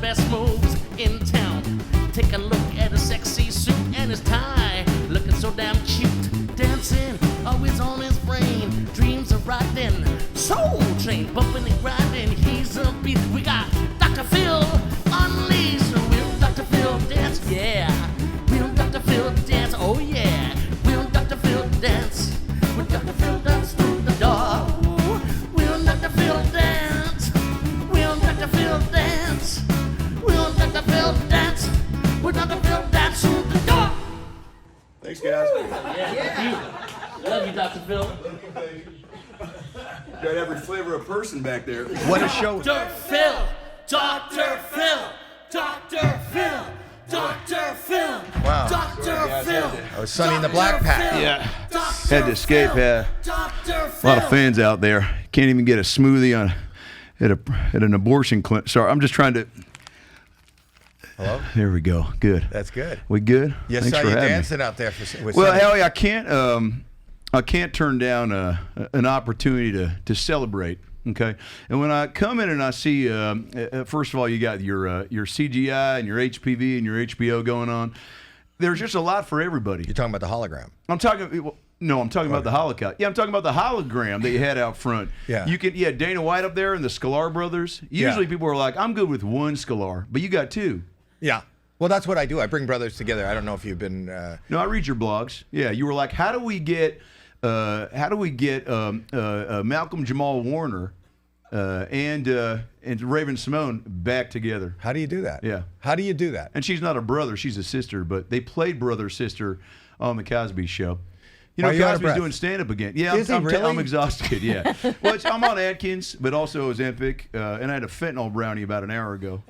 best moves in town. Take a look at his sexy suit and his tie, looking so damn cute. Dancing, always on his brain. Dreams of riding, soul train, bumping and grinding. He's a beast. We got Dr. Phil unleashed. Will Dr. Phil dance? Yeah. Will Dr. Phil dance? Oh yeah. Will Dr. Phil dance? Will Dr. Phil dance through the door? Will Dr. Phil dance? Will Dr. Phil dance? Will Dr. Phil dance? Will Dr. Phil dance through the door? Thanks, guys. Yeah. Love you, Dr. Phil. Got every flavor of person back there. What a show. Dr. Phil. Dr. Phil. Dr. Phil. Dr. Phil. Wow. Dr. Phil. Oh, Sonny in the Black Pack. Yeah. Had to escape. A lot of fans out there. Can't even get a smoothie on at an abortion clinic. Sorry, I'm just trying to. Hello? There we go. Good. That's good. We good? Yes, Thanks saw for you having me. dancing out there with Well, Sonny. Howie, I can't turn down an opportunity to celebrate. Okay, and when I come in and I see, first of all, you got your CGI and your HPV and your HBO going on. There's just a lot for everybody. You're talking about the hologram. I'm talking about the Holocaust. Yeah, I'm talking about the hologram that you had out front. Yeah. You had Dana White up there and the Sklar brothers. Usually people are like, I'm good with one Sklar, but you got two. Yeah. Well, that's what I do. I bring brothers together. I don't know if you've been. No, I read your blogs. Yeah, you were like, how do we get Malcolm Jamal Warner and Raven Simone back together? How do you do that? Yeah. How do you do that? And she's not a brother; she's a sister. But they played brother sister on the Cosby Show. You know, Are you out of Cosby's breath? doing stand-up again. Yeah, Is he really? I'm exhausted. Yeah. Well, I'm on Atkins, but also Ozempic, and I had a fentanyl brownie about an hour ago.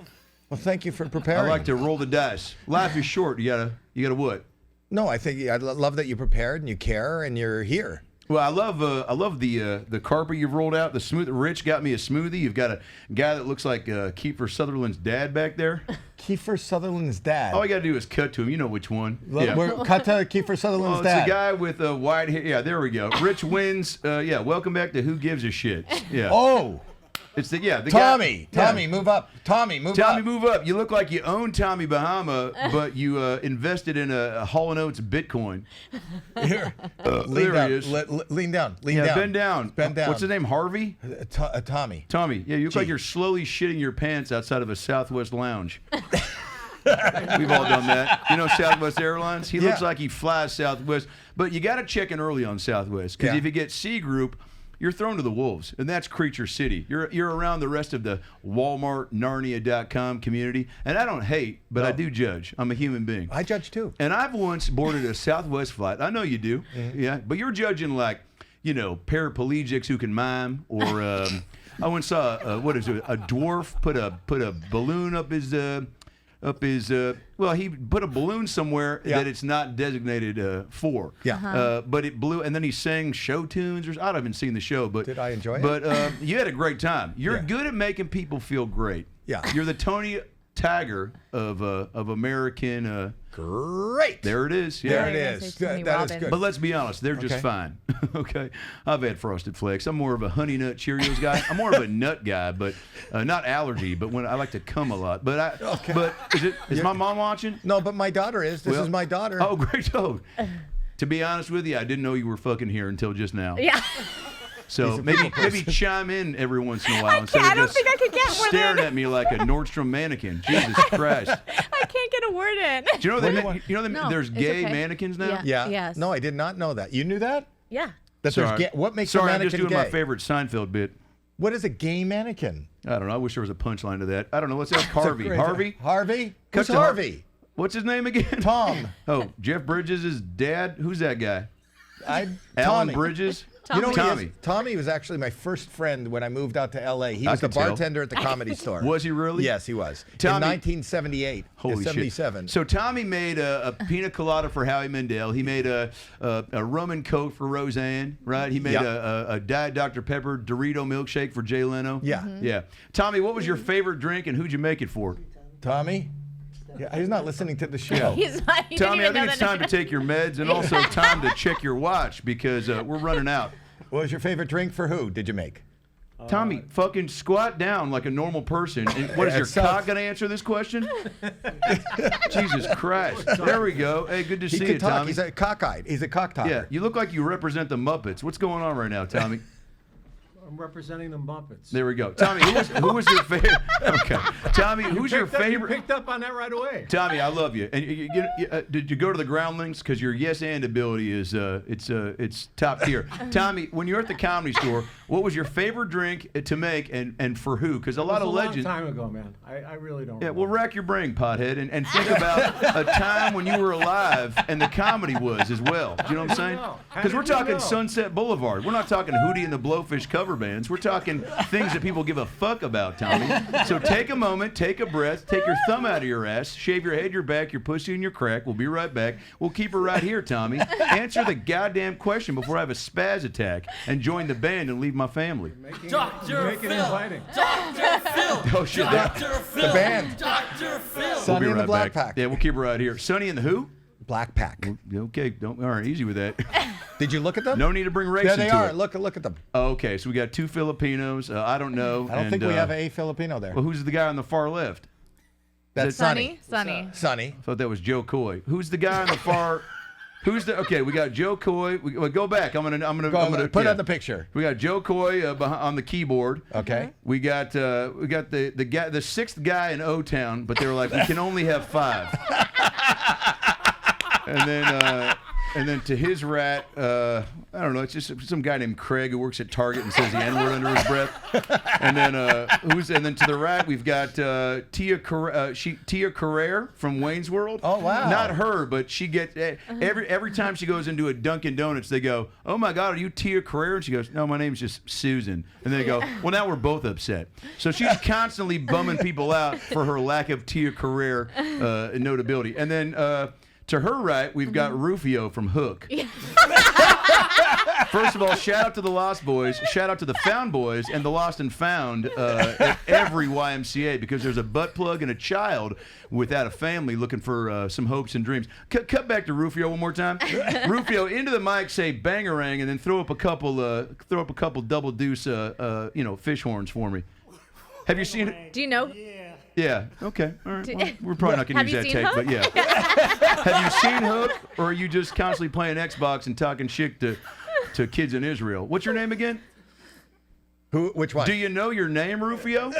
Well, thank you for preparing. I like to roll the dice. Life is short. You gotta what? No, I think I love that you prepared and you care and you're here. Well, I love the carpet you've rolled out. The smooth. Rich got me a smoothie. You've got a guy that looks like Kiefer Sutherland's dad back there. Kiefer Sutherland's dad. All you got to do is cut to him. You know which one. We're cut to Kiefer Sutherland's Oh, dad. it's a guy with white hair. Yeah, there we go. Rich wins. Yeah, welcome back to Who Gives a Shit. Yeah. Oh. It's the Tommy. guy. Tommy, move up. Tommy, move up. Tommy, move up. You look like you own Tommy Bahama, but you invested in a Hall & Oates Bitcoin. Here. Lean there down. he is. Lean down. Lean Yeah, down. bend down. Bend down. What's his name? Harvey? Tommy. Tommy. Yeah, you look like Gee. you're slowly shitting your pants outside of a Southwest lounge. We've all done that. You know Southwest Airlines? He looks like he flies Southwest. But you got to check in early on Southwest, because if you get C Group, you're thrown to the wolves, and that's Creature City. You're around the rest of the Walmart, Narnia.com community, and I don't hate, but I do judge. I'm a human being. I judge too. And I've once boarded a Southwest flight. I know you do, yeah. But you're judging like, paraplegics who can mime, or I once saw a dwarf put a balloon up his. He put a balloon somewhere that it's not designated for. Yeah. But it blew, and then he sang show tunes. I haven't seen the show, but Did I enjoy it? But you had a great time. You're good at making people feel great. Yeah. You're the Tony Tiger of American. Great. There it is. Yeah. There it is. That is good. But let's be honest, they're just fine. Okay, I've had Frosted Flakes. I'm more of a Honey Nut Cheerios guy. I'm more of a nut guy, but not allergy. But when I like to cum a lot. But is my mom watching? No, but my daughter is. This is my daughter. Oh, great. Oh, to be honest with you, I didn't know you were fucking here until just now. Yeah. So maybe chime in every once in a while instead I of don't just think I could get more staring than- at me like a Nordstrom mannequin. Jesus Christ. I can't get a word in. Do you know No, there's it's gay okay. mannequins now? Yeah. Yeah. Yes. No, I did not know that. You knew that? Yeah. That Sorry. there's what makes Sorry, a I'm mannequin just doing gay? my favorite Seinfeld bit. What is a gay mannequin? I don't know. I wish there was a punchline to that. I don't know. Let's ask Harvey. Harvey? Harvey? Cut Who's to Har- Harvey? What's his name again? Tom. Oh, Jeff Bridges' dad? Who's that guy? Tommy. Alan Bridges? You know who he Tommy. is? Tommy was actually my first friend when I moved out to L.A. He was the could tell. bartender at the Comedy Store. Was he really? Yes, he was. Tommy- In 1978. Holy 77. shit. So Tommy made a pina colada for Howie Mandel. He made a rum and coke for Roseanne, right? He made a Diet Dr. Pepper Dorito milkshake for Jay Leno. Yeah. Yeah. Tommy, what was your favorite drink and who'd you make it for? Tommy? Yeah, he's not listening to the show. He's not. He Tommy, I didn't even think know it's that. time to take your meds and also time to check your watch because we're running out. What was your favorite drink for who did you make? Tommy, fucking squat down like a normal person. And what is your cock going to answer this question? Jesus Christ. There we go. Hey, good to see you, talk. Tommy. He's a cockeyed. He's a cock talker. Yeah, you look like you represent the Muppets. What's going on right now, Tommy? I'm representing the Muppets. There we go. Tommy, who was your favorite? Okay. Tommy, who's your favorite? You picked up on that right away. Tommy, I love you. And did you go to the Groundlings? Because your yes and ability is it's top tier. Tommy, when you're at the Comedy Store, what was your favorite drink to make and for who? Because a lot of legends. A long time ago, man. I really don't. Yeah, well, rack your brain, pothead, and think about a time when you were alive and the comedy was as well. Do you know what I'm saying? Because we're talking Sunset Boulevard. We're not talking Hootie and the Blowfish cover bands. We're talking things that people give a fuck about, Tommy. So take a moment, take a breath, take your thumb out of your ass, shave your head, your back, your pussy, and your crack. We'll be right back. We'll keep her right here, Tommy. Answer the goddamn question before I have a spaz attack and join the band and leave my family. Dr. Make it Phil. inviting. Dr. Phil. Oh, shit. Dr. Phil. The band. Dr. Phil. Sonny We'll be and the right Black back. Pack. Yeah, we'll keep her right here. Sonny and the who? Black Pack. Okay, all right, easy with that. Did you look at them? No need to bring race There they into are. it. Look at them. Okay, so we got two Filipinos. I don't know. I don't think we have a Filipino there. Well, who's the guy on the far left? That's Sunny. Sonny. I thought that was Joe Coy. Who's the guy on the far? Okay, we got Joe Coy. Go back. I'm gonna Put on the picture. We got Joe Coy on the keyboard. Okay. We got the guy, the sixth guy in O Town, but they were like, we can only have 5. And then to his right, I don't know, it's just some guy named Craig who works at Target and says the N-word under his breath. And then to the right we've got Tia Carrere from Wayne's World. Oh wow! Not her, but she gets every time she goes into a Dunkin' Donuts, they go, "Oh my God, are you Tia Carrere?" And she goes, "No, my name's just Susan." And they go, "Well, now we're both upset." So she's constantly bumming people out for her lack of Tia Carrere notability. And then to her right, we've got Rufio from Hook. First of all, shout out to the Lost Boys, shout out to the Found Boys and the Lost and Found at every YMCA, because there's a butt plug and a child without a family looking for some hopes and dreams. Cut back to Rufio one more time. Rufio, into the mic, say bangarang, and then throw up a couple double deuce fish horns for me. Have you seen it? Do you know? Yeah. Okay. All right. Well, we're probably not going to use that tape, Hook? but yeah. Have you seen Hook, or are you just constantly playing Xbox and talking shit to kids in Israel? What's your name again? Which one? Do you know your name, Rufio?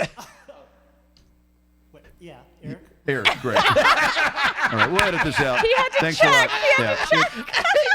Yeah, Eric. Eric, great. All right, we'll edit this out. He had to Thanks check. a lot. He had to check.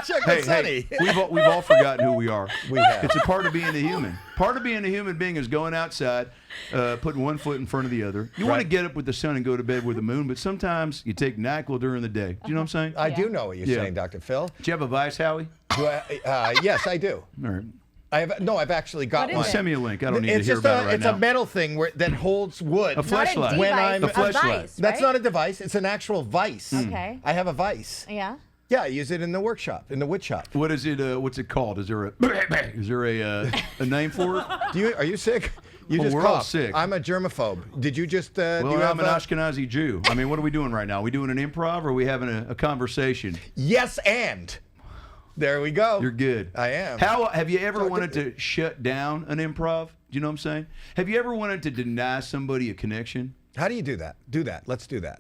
Check Hey, we've all forgotten who we are. We have. It's a part of being a human. Part of being a human being is going outside, putting one foot in front of the other. You want to get up with the sun and go to bed with the moon, but sometimes you take NyQuil during the day. Do you know what I'm saying? I do know what you're saying, Dr. Phil. Do you have a vice, Howie? Yes, I do. All right. I've actually got What one. is it? Send me a link. I don't need It's to hear just about it right it's now. a metal thing that holds wood. A fleshlight. When I'm- A a fleshlight. vice, That's right? not a device. It's an actual vice. Okay. I have a vice. Yeah. Yeah, I use it in the workshop, in the wood shop. What is it? What's it called? Is there a name for it? Are you sick? You Oh, just we're all coughed. sick. I'm a germaphobe. Did you just? Do Well, you I'm have an Ashkenazi Jew. I mean, what are we doing right now? Are we doing an improv, or are we having a conversation? Yes, and there we go. You're good. I am. How have you ever wanted to shut down an improv? Do you know what I'm saying? Have you ever wanted to deny somebody a connection? How do you do that? Do that. Let's do that.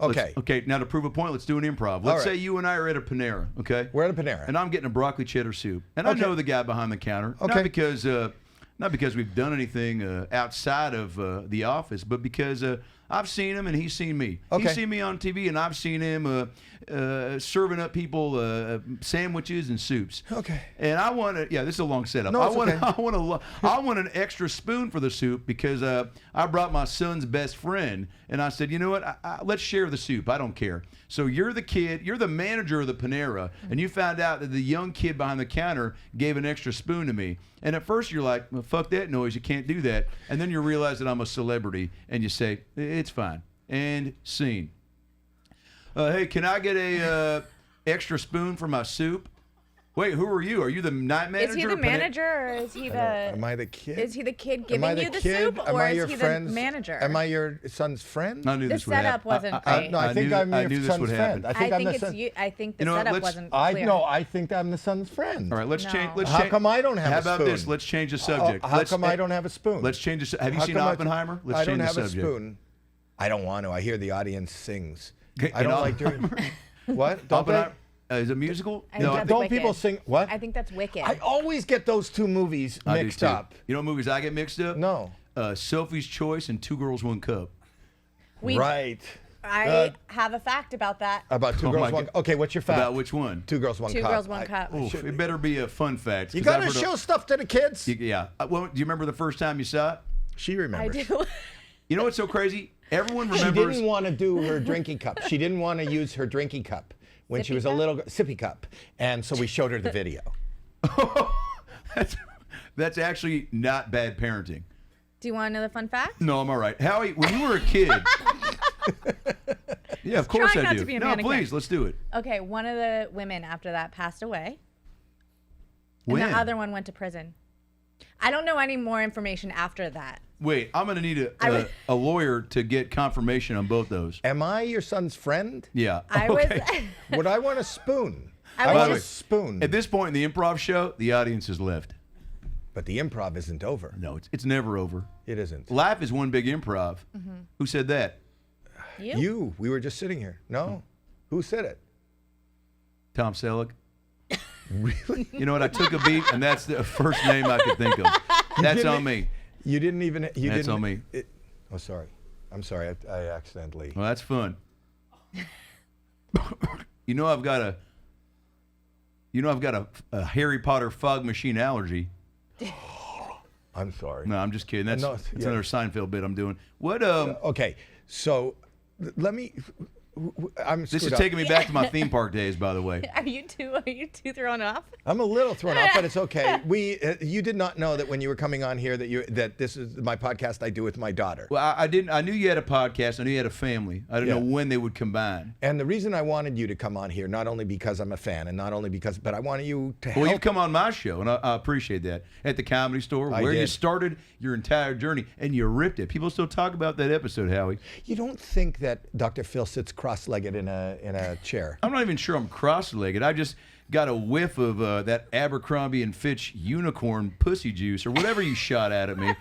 Okay. Okay. Now to prove a point, let's do an improv. Let's All right. say you and I are at a Panera. Okay. We're at a Panera. And I'm getting a broccoli cheddar soup, and Okay. I know the guy behind the counter. Okay. Not because we've done anything outside of the office, but because I've seen him and he's seen me. Okay. He's seen me on TV, and I've seen him serving up people sandwiches and soups. Okay. And I want to. Yeah, this is a long setup. No, it's okay. I want an extra spoon for the soup because I brought my son's best friend, and I said, you know what? Let's share the soup. I don't care. So you're the kid. You're the manager of the Panera, and you found out that the young kid behind the counter gave an extra spoon to me. And at first you're like, well, fuck that noise. You can't do that. And then you realize that I'm a celebrity, and you say, it's fine. And scene. Hey, can I get a extra spoon for my soup? Wait, who are you? Are you the night manager? Is he the manager or is he the? Am I the kid? Is he the kid Am giving I the you the kid? soup, Am or I is your he friend's, the manager? Am I your son's friend? I knew The this would setup happen. wasn't great. No, I think I'm I your knew this son's would friend. happen. I think I'm the it's son. you. I think the You know what, setup let's- wasn't I clear. no, I think I'm the son's friend. All right, let's No. change. Let's How change. come I don't have How a about spoon? this? Let's change the subject. How Let's- come I don't have a spoon? Let's change the. Have you How seen come Oppenheimer? Let's I change don't have the a subject. spoon. I don't want to. I hear the audience sings. Okay, I in don't like doing. What? Don't they? Oppenheimer is it a musical? I think that's Don't Wicked. people sing? What? I think that's Wicked. I always get those two movies I do mixed too. up. You know what movies I get mixed up? No. Sophie's Choice and Two Girls, One Cup. Right. I have a fact about that. About two Oh girls, my one. God. Okay, what's your fact? About which one? Two girls, one Two cup. girls, one cup. Oof, it better be a fun fact. You 'cause I've gotta heard show stuff to the kids. Yeah. Well, do you remember the first time you saw it? She I remembers. do. You know what's so crazy? Everyone She remembers. didn't want to do her drinking cup. She didn't want to use her drinking cup when she Sippy was a cup? little sippy cup, and so we showed her the video. That's actually not bad parenting. Do you want another fun fact? No, I'm all right. Howie, when you were a kid. Yeah, of course Trying I not do. to be a No, mannequin. please, let's do it. Okay, one of the women after that passed away, and When? the other one went to prison. I don't know any more information after that. Wait, I'm going to need I a, would- a lawyer to get confirmation on both those. Am I your son's friend? Yeah. I okay. was. Would I want a spoon? I I was want a just- spoon. At this point in the improv show, the audience has left. But the improv isn't over. No, it's never over. It isn't. Life is one big improv. Mm-hmm. Who said that? You? You. We were just sitting here. No. Who said it? Tom Selleck. Really? You know what? I took a beat, and that's the first name I could think of. That's didn't- on me. You didn't even. You That's didn't, on me. Oh, sorry. I'm sorry. I accidentally. Well, that's fun. You know I've got a Harry Potter fog machine allergy. I'm sorry. No, I'm just kidding. That's, No, that's yeah. another Seinfeld bit I'm doing. What Okay. So let me. I'm. this is screwed up. taking me back to my theme park days, by the way. Are you too thrown off? I'm a little thrown off, but it's okay. You did not know that when you were coming on here that this is my podcast I do with my daughter. Well, I didn't. I knew you had a podcast. I knew you had a family. I didn't Yeah. know when they would combine. And the reason I wanted you to come on here, not only because I'm a fan, and not only because, but I wanted you to help. Well, you've come on my show, and I appreciate that. At the Comedy Store, I where you did. started your entire journey, and you ripped it. People still talk about that episode, Howie. You don't think that Dr. Phil sits cross-legged in a chair? I'm not even sure I'm cross-legged. I just got a whiff of that Abercrombie and Fitch unicorn pussy juice or whatever you shot at me.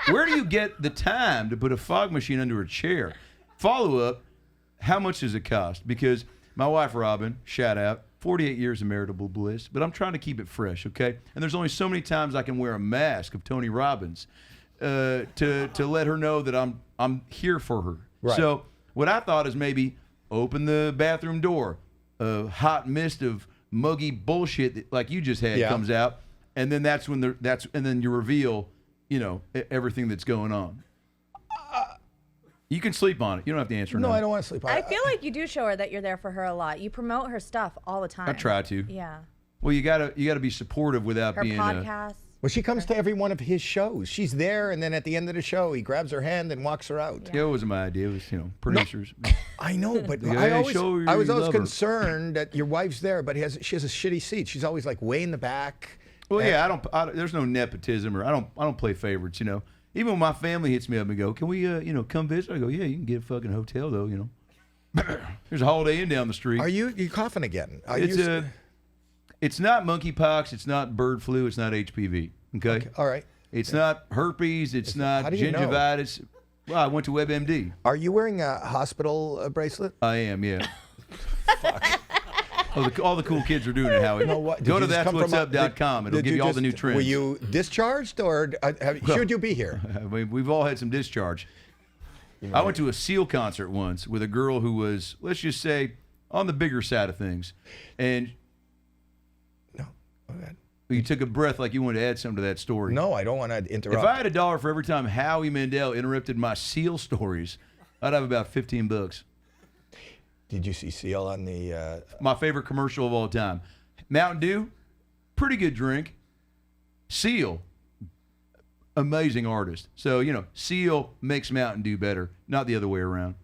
Where do you get the time to put a fog machine under a chair? Follow up, how much does it cost? Because my wife, Robin, shout out, 48 years of marital bliss, but I'm trying to keep it fresh, okay? And there's only so many times I can wear a mask of Tony Robbins to let her know that I'm here for her. Right. So what I thought is maybe open the bathroom door, a hot mist of muggy bullshit that, like you just had Yeah. comes out, and then that's when and then you reveal, everything that's going on. You can sleep on it. You don't have to answer. No, none. I don't want to sleep. I feel like you do show her that you're there for her a lot. You promote her stuff all the time. I try to. Yeah. Well, you gotta be supportive without Her being. podcast. Well, she comes to every one of his shows. She's there, and then at the end of the show, he grabs her hand and walks her out. Yeah, it wasn't my idea. It was producers. I know, but Yeah, I show her was you always love her. concerned that your wife's there, but she has a shitty seat. She's always like way in the back. Well, yeah, I don't. There's no nepotism, or I don't play favorites. Even when my family hits me up and go, "Can we, come visit?" I go, "Yeah, you can get a fucking hotel though." There's a Holiday Inn down the street. Are you coughing again? Are It's you, it's not monkeypox. It's not bird flu. It's not HPV. Okay. all right. It's not herpes. It's not how do you know? gingivitis. Well, I went to WebMD. Are you wearing a hospital bracelet? I am, yeah. All the cool kids are doing it, Howie. You know what? Did Go to you just come from that'swhatsup.com. It'll did give you all the just- new trends. Were you discharged, or should you be here? We've all had some discharge. I went to a SEAL concert once with a girl who was, let's just say, on the bigger side of things. And No. Okay. you took a breath like you wanted to add something to that story. No, I don't want to interrupt. If I had $1 for every time Howie Mandel interrupted my SEAL stories, I'd have about $15. Did you see Seal on the? My favorite commercial of all time. Mountain Dew, pretty good drink. SEAL, amazing artist. So, SEAL makes Mountain Dew better, not the other way around.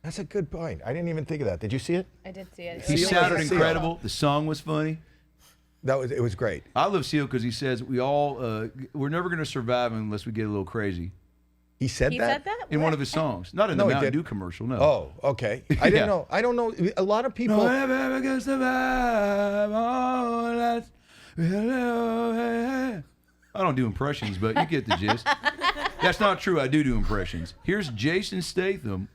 That's a good point. I didn't even think of that. Did you see it? I did see it. He Seal sounded is a seal. incredible. The song was funny. It was great. I love Seal because he says we're never going to survive unless we get a little crazy. He said that? In one of his songs. Not in the Mountain Dew commercial, no. Oh, okay. I didn't know. I don't know. A lot of people. Never gonna survive unless I don't do impressions, but you get the gist. That's not true. I do impressions. Here's Jason Statham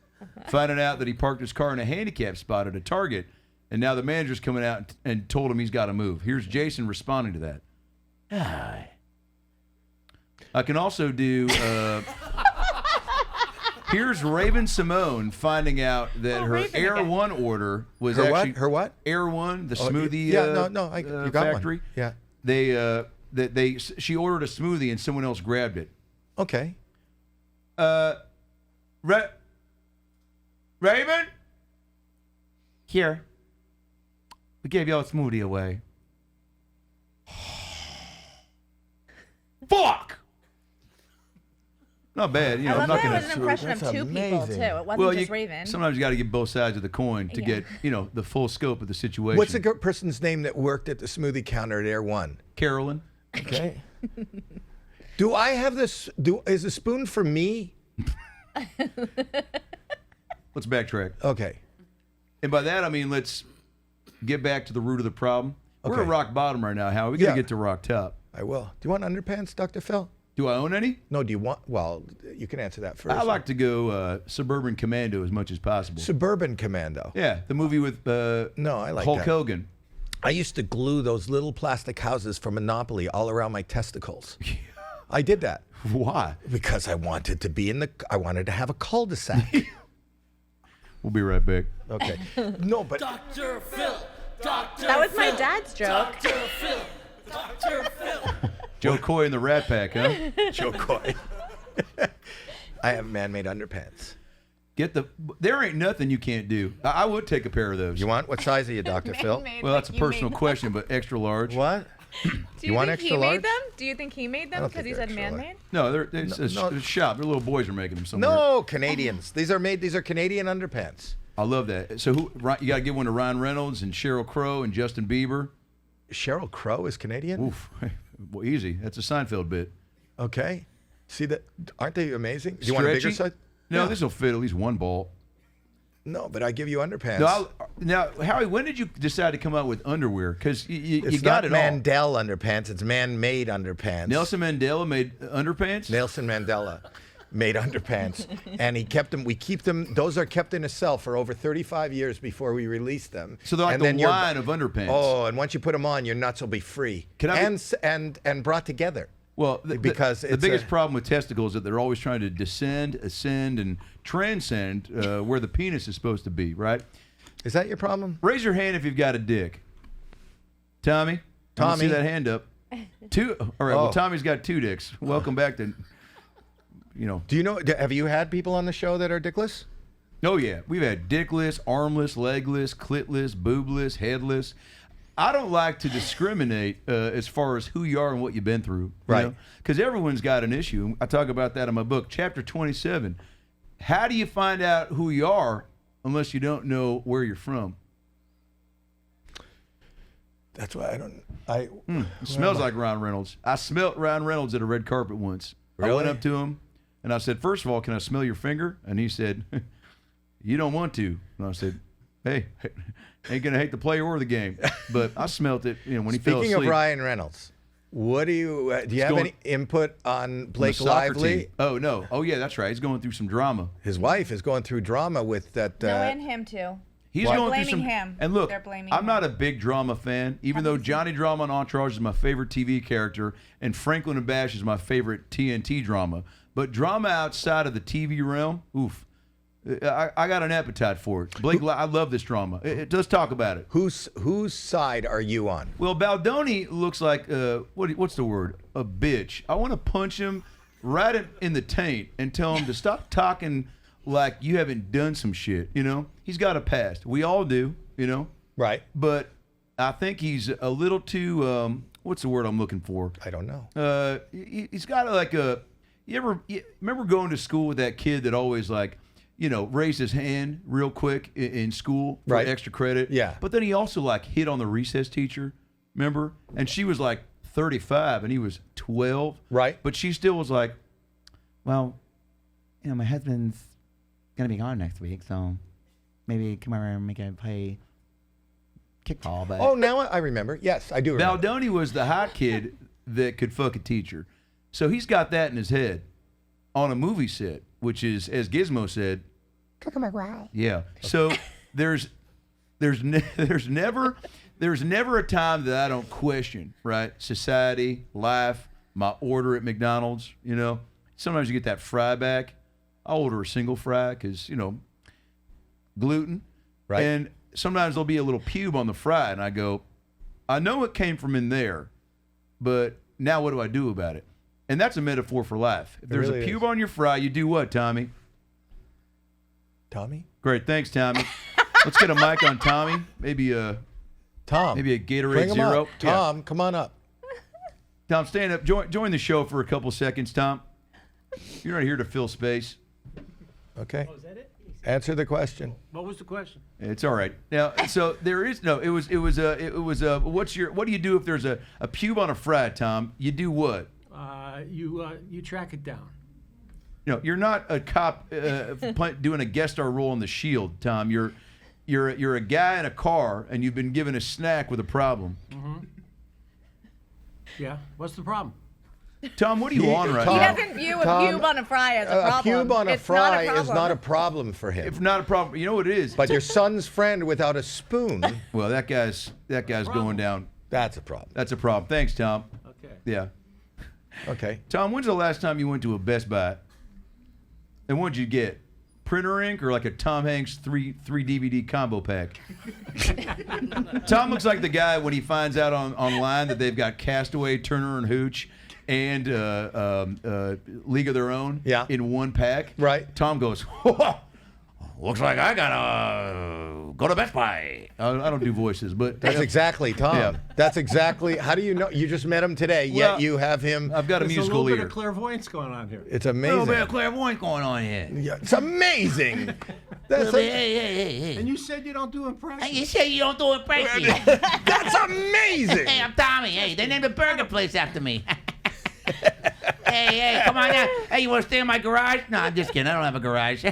finding out that he parked his car in a handicap spot at a Target, and now the manager's coming out and told him he's got to move. Here's Jason responding to that. Hi. I can also do... here's Raven Simone finding out that her Air One order was actually... Her what? Air One, the smoothie you got factory. One. Yeah. She ordered a smoothie and someone else grabbed it. Okay. Raven? Here. We gave y'all a smoothie away. Fuck! Not bad. You know, I I'm love not that gonna. it was an impression of That's two people, amazing. too. It wasn't just Raven. Sometimes you got to get both sides of the coin to get, the full scope of the situation. What's the person's name that worked at the smoothie counter at Air One? Carolyn. Okay. Do I have this? Is the spoon for me? Let's backtrack. Okay. And by that, I mean, let's get back to the root of the problem. We're Okay. at rock bottom right now. How are we going to get to rock top? I will. Do you want underpants, Dr. Phil? Do I own any? No, do you want? Well, you can answer that first. I like to go Suburban Commando as much as possible. Suburban Commando. Yeah, the movie with No, I like Hulk that. Hogan. I used to glue those little plastic houses from Monopoly all around my testicles. I did that Why? because I wanted to have a cul-de-sac. We'll be right back. Okay. No, but Dr. Phil. Dr. That was my Phil. dad's joke. Dr. Phil. Dr. Phil. Joe Coy and the Rat Pack, huh? Joe Coy. I have man-made underpants. There ain't nothing you can't do. I would take a pair of those. You want? What size are you, Dr. Phil? Well, that's a personal question, but extra large. What? Do you want think extra he large? made them? Do you think he made them don't because think he they're said extra man-made? No, it's a shop. Their little boys are making them somewhere. No, Canadians. These are Canadian underpants. I love that. So you got to give one to Ryan Reynolds and Sheryl Crow and Justin Bieber. Sheryl Crow is Canadian? Oof. Well, easy. That's a Seinfeld bit. Okay. See that? Aren't they amazing? Do you want a bigger Stretchy? size? No, Yeah. this will fit at least one ball. No, but I give you underpants. Now, Howie, when did you decide to come out with underwear? Because you It's got not it all. Mandel underpants. It's man-made underpants. Nelson Mandela made underpants? Nelson Mandela made underpants, and he kept them. We keep them. Those are kept in a cell for over 35 years before we release them. So they're like And the then your- wine of underpants. Oh, and once you put them on, your nuts will be free and brought together. Well, because the it's biggest problem with testicles is that they're always trying to descend, ascend, and transcend where the penis is supposed to be, right? Is that your problem? Raise your hand if you've got a dick. Tommy? I don't Tommy. see that hand up. Two. All right, Oh. well, Tommy's got two dicks. Welcome back to, Do you know? Have you had people on the show that are dickless? Oh, yeah. We've had dickless, armless, legless, clitless, boobless, headless. I don't like to discriminate as far as who you are and what you've been through. Right. Because everyone's got an issue. I talk about that in my book, Chapter 27. How do you find out who you are unless you don't know where you're from? That's why I don't. It smells like Ryan Reynolds. I smelt Ryan Reynolds at a red carpet once. I went Really? up to him and I said, first of all, can I smell your finger? And he said, you don't want to. And I said, hey, ain't going to hate the player or the game. But I smelt it when he fell asleep. Speaking of Ryan Reynolds, what do you have going- any input on On the Blake soccer Lively? team. Oh, no. Oh, yeah, that's right. He's going through some drama. His wife is going through drama with that. No, and him too. He's What? going Blaming through some. him. And look, They're blaming I'm him. not a big drama fan, even though Johnny Drama on Entourage is my favorite TV character, and Franklin and Bash is my favorite TNT drama. But drama outside of the TV realm, oof, I got an appetite for it. Blake, I love this drama. Let's talk about it. Whose side are you on? Well, Baldoni looks like what's the word? A bitch. I want to punch him right in the taint and tell him to stop talking like you haven't done some shit. He's got a past. We all do. Right. But I think he's a little too. What's the word I'm looking for? I don't know. He's got like a. You remember going to school with that kid that always raised his hand real quick in school for Right. extra credit? Yeah. But then he also hit on the recess teacher. Remember? And she was like 35 and he was 12. Right. But she still was like, well, my husband's going to be gone next week, so maybe come over and make it play kickball. But Oh, now I remember. Yes, I do remember. Baldoni was the hot kid that could fuck a teacher. So he's got that in his head on a movie set, which is, as Gizmo said, yeah. So there's never a time that I don't question, right? Society, life, my order at McDonald's, Sometimes you get that fry back. I'll order a single fry because, gluten. Right. And sometimes there'll be a little pube on the fry, and I go, I know it came from in there, but now what do I do about it? And that's a metaphor for life. If there's really a pube is. on your fry, you do what, Tommy? Tommy? Great, thanks, Tommy. Let's get a mic on Tommy. Maybe a Tom. Gatorade Bring him Zero. up. Tom, come on up. Tom, stand up. Join the show for a couple seconds, Tom. You're not here to fill space. Okay. Oh, is that it? Answer the question. What was the question? It's all right. Now, so there is no. What do you do if there's a pube on a fry, Tom? You do what? You track it down. You're not a cop doing a guest star role on The Shield, Tom. You're a guy in a car, and you've been given a snack with a problem. Mm-hmm. Yeah. What's the problem? Tom, what are you on right He now? doesn't view a pube on a fry as a problem. A pube on a It's fry not a is not a problem for him. If not a problem, you know what it is. But your son's friend without a spoon, Well, that guy's going down. that's a problem. That's a problem. Thanks, Tom. Okay. Yeah. Okay. Tom, when's the last time you went to a Best Buy? And what'd you get? Printer ink or like a Tom Hanks three DVD combo pack? Tom looks like the guy when he finds out online that they've got Castaway, Turner and Hooch, and League of Their Own in one pack. Right. Tom goes, looks like I gotta go to Best Buy. I don't do voices, but That's exactly Tom. Yeah. That's exactly. How do you know? You just met him today, yet Well, you have him. I've got a There's musical a little leader. bit of clairvoyance going on here. It's A little bit amazing. of clairvoyance going on here. Yeah, it's amazing. That's, Hey. And you said you don't do impressions. say you don't do impressions. that's amazing. Hey, I'm Tommy. Hey, they named a burger place after me. Hey, come on now. Hey, you want to stay in my garage? No, I'm just kidding. I don't have a garage.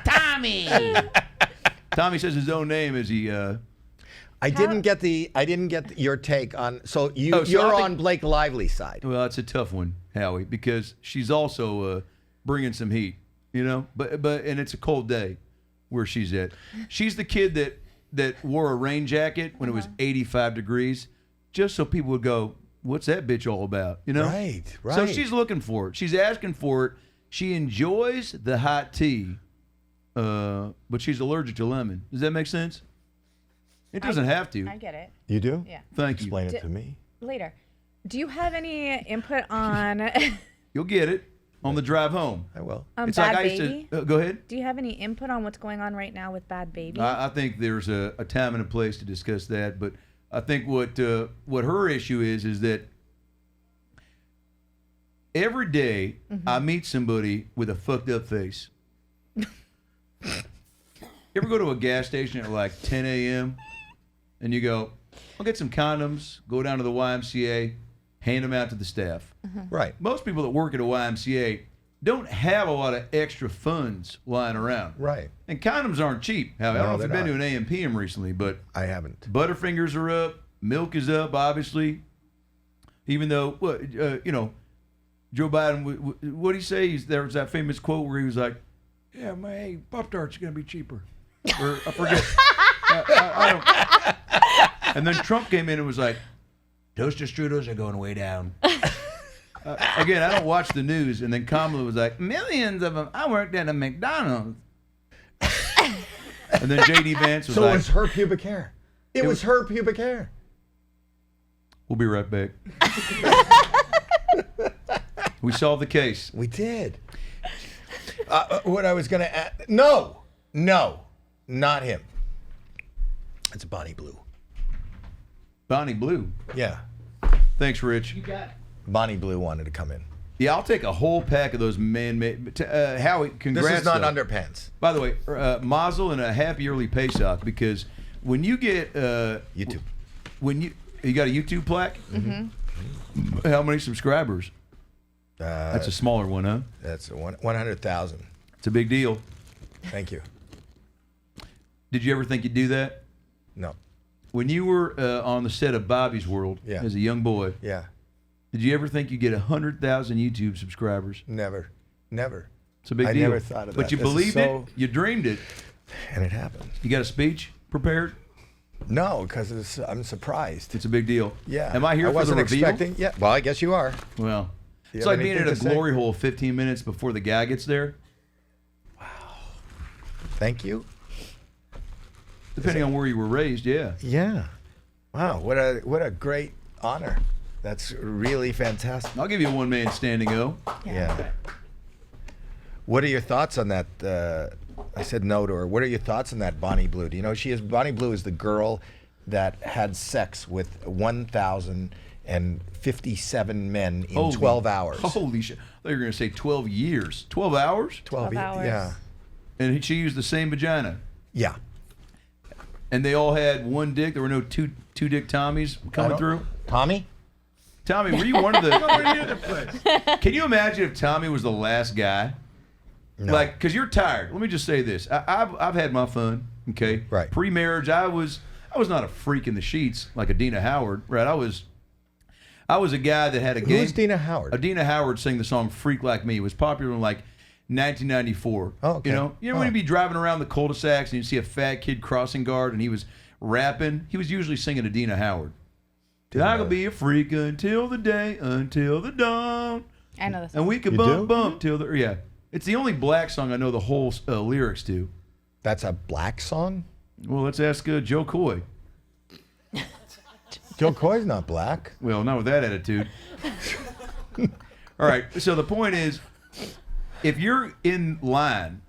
Tommy. Tommy says his own name as he. I didn't get your take on. So you're on Blake Lively's side. Well, it's a tough one, Howie, because she's also bringing some heat, But and it's a cold day where she's at. She's the kid that wore a rain jacket when it was 85 degrees, just so people would go, "What's that bitch all about?" Right. So she's looking for it. She's asking for it. She enjoys the hot tea, but she's allergic to lemon. Does that make sense? It doesn't have to. I get it. You do? Yeah. Thank you. Explain it to me. Later. Do you have any input on You'll get it on the drive home. I will. It's Bad like I Baby? used to. Go ahead. Do you have any input on what's going on right now with Bad Baby? I think there's a time and a place to discuss that, but I think what her issue is that every day I meet somebody with a fucked up face. You ever go to a gas station at like 10 a.m. and you go, I'll get some condoms, go down to the YMCA, hand them out to the staff. Right. Most people that work at a YMCA don't have a lot of extra funds lying around. Right. And condoms aren't cheap. I don't know if they're you've been to not. an AMPM recently, but I haven't. Butterfingers are up, milk is up, obviously. Even though, Joe Biden, what did he say? There was that famous quote where he was like, "Yeah, hey, Pop-Tarts are going to be cheaper." Or I forget. I don't. And then Trump came in and was like, "Toaster strudels are going way down." Again, I don't watch the news. And then Kamala was like, "Millions of them. I worked at a McDonald's." And then J.D. Vance was So like, it was her pubic hair. It was her pubic hair. "We'll be right back." We solved the case. We did. What I was going to add. No, not him. It's Bonnie Blue. Bonnie Blue. Yeah. Thanks, Rich. Bonnie Blue wanted to come in. Yeah, I'll take a whole pack of those man-made. Howie, congrats. This is not though. underpants. By the way, mazel and a happy early Pesach, because when you get You too. when you got a YouTube plaque? Mm-hmm. How many subscribers? That's a smaller one, huh? That's 100,000. It's a big deal. Thank you. Did you ever think you'd do that? No. When you were on the set of Bobby's World as a young boy, Yeah. did you ever think you'd get 100,000 YouTube subscribers? Never. It's a big deal. I never thought of that. But you This is believed so- it. You dreamed it. And it happened. You got a speech prepared? No, because I'm surprised. It's a big deal. Yeah. Am I here for the wasn't reveal? expecting. Yeah. Well, I guess you are. Well, Do you it's have like being anything at a to say? glory hole 15 minutes before the guy gets there, Thank you. depending on where you were raised. Yeah. Yeah. Wow. What a great honor. That's really fantastic. I'll give you a one-man standing O. Yeah. What are your thoughts on that? I said no to her. What are your thoughts on that Bonnie Blue? Do you know Bonnie Blue is the girl that had sex with 1,057 men in 12 hours. Holy shit. I thought you were going to say 12 years. 12 hours? 12 hours. Yeah. And she used the same vagina. Yeah. And they all had one dick. There were no two dick Tommies coming through. Tommy? Tommy, were you one of the... Nowhere near the place. Can you imagine if Tommy was the last guy? No. Like, because you're tired. Let me just say this. I've had my fun, okay? Right. Pre-marriage, I was not a freak in the sheets like a Dina Howard, right? I was a guy that had a game. Who's Dina Howard? Dina Howard sang the song "Freak Like Me." It was popular in like 1994. Oh, okay. You know when you'd be driving around the cul-de-sacs and you'd see a fat kid crossing guard and he was rapping. He was usually singing a Dina Howard. I could be a freak until the dawn. I know this. And we could You bump do? till the yeah. It's the only black song I know the whole lyrics to. That's a black song? Well, let's ask Joe Coy. Joe Coy's not black. Well, not with that attitude. All right. So the point is, if you're in line,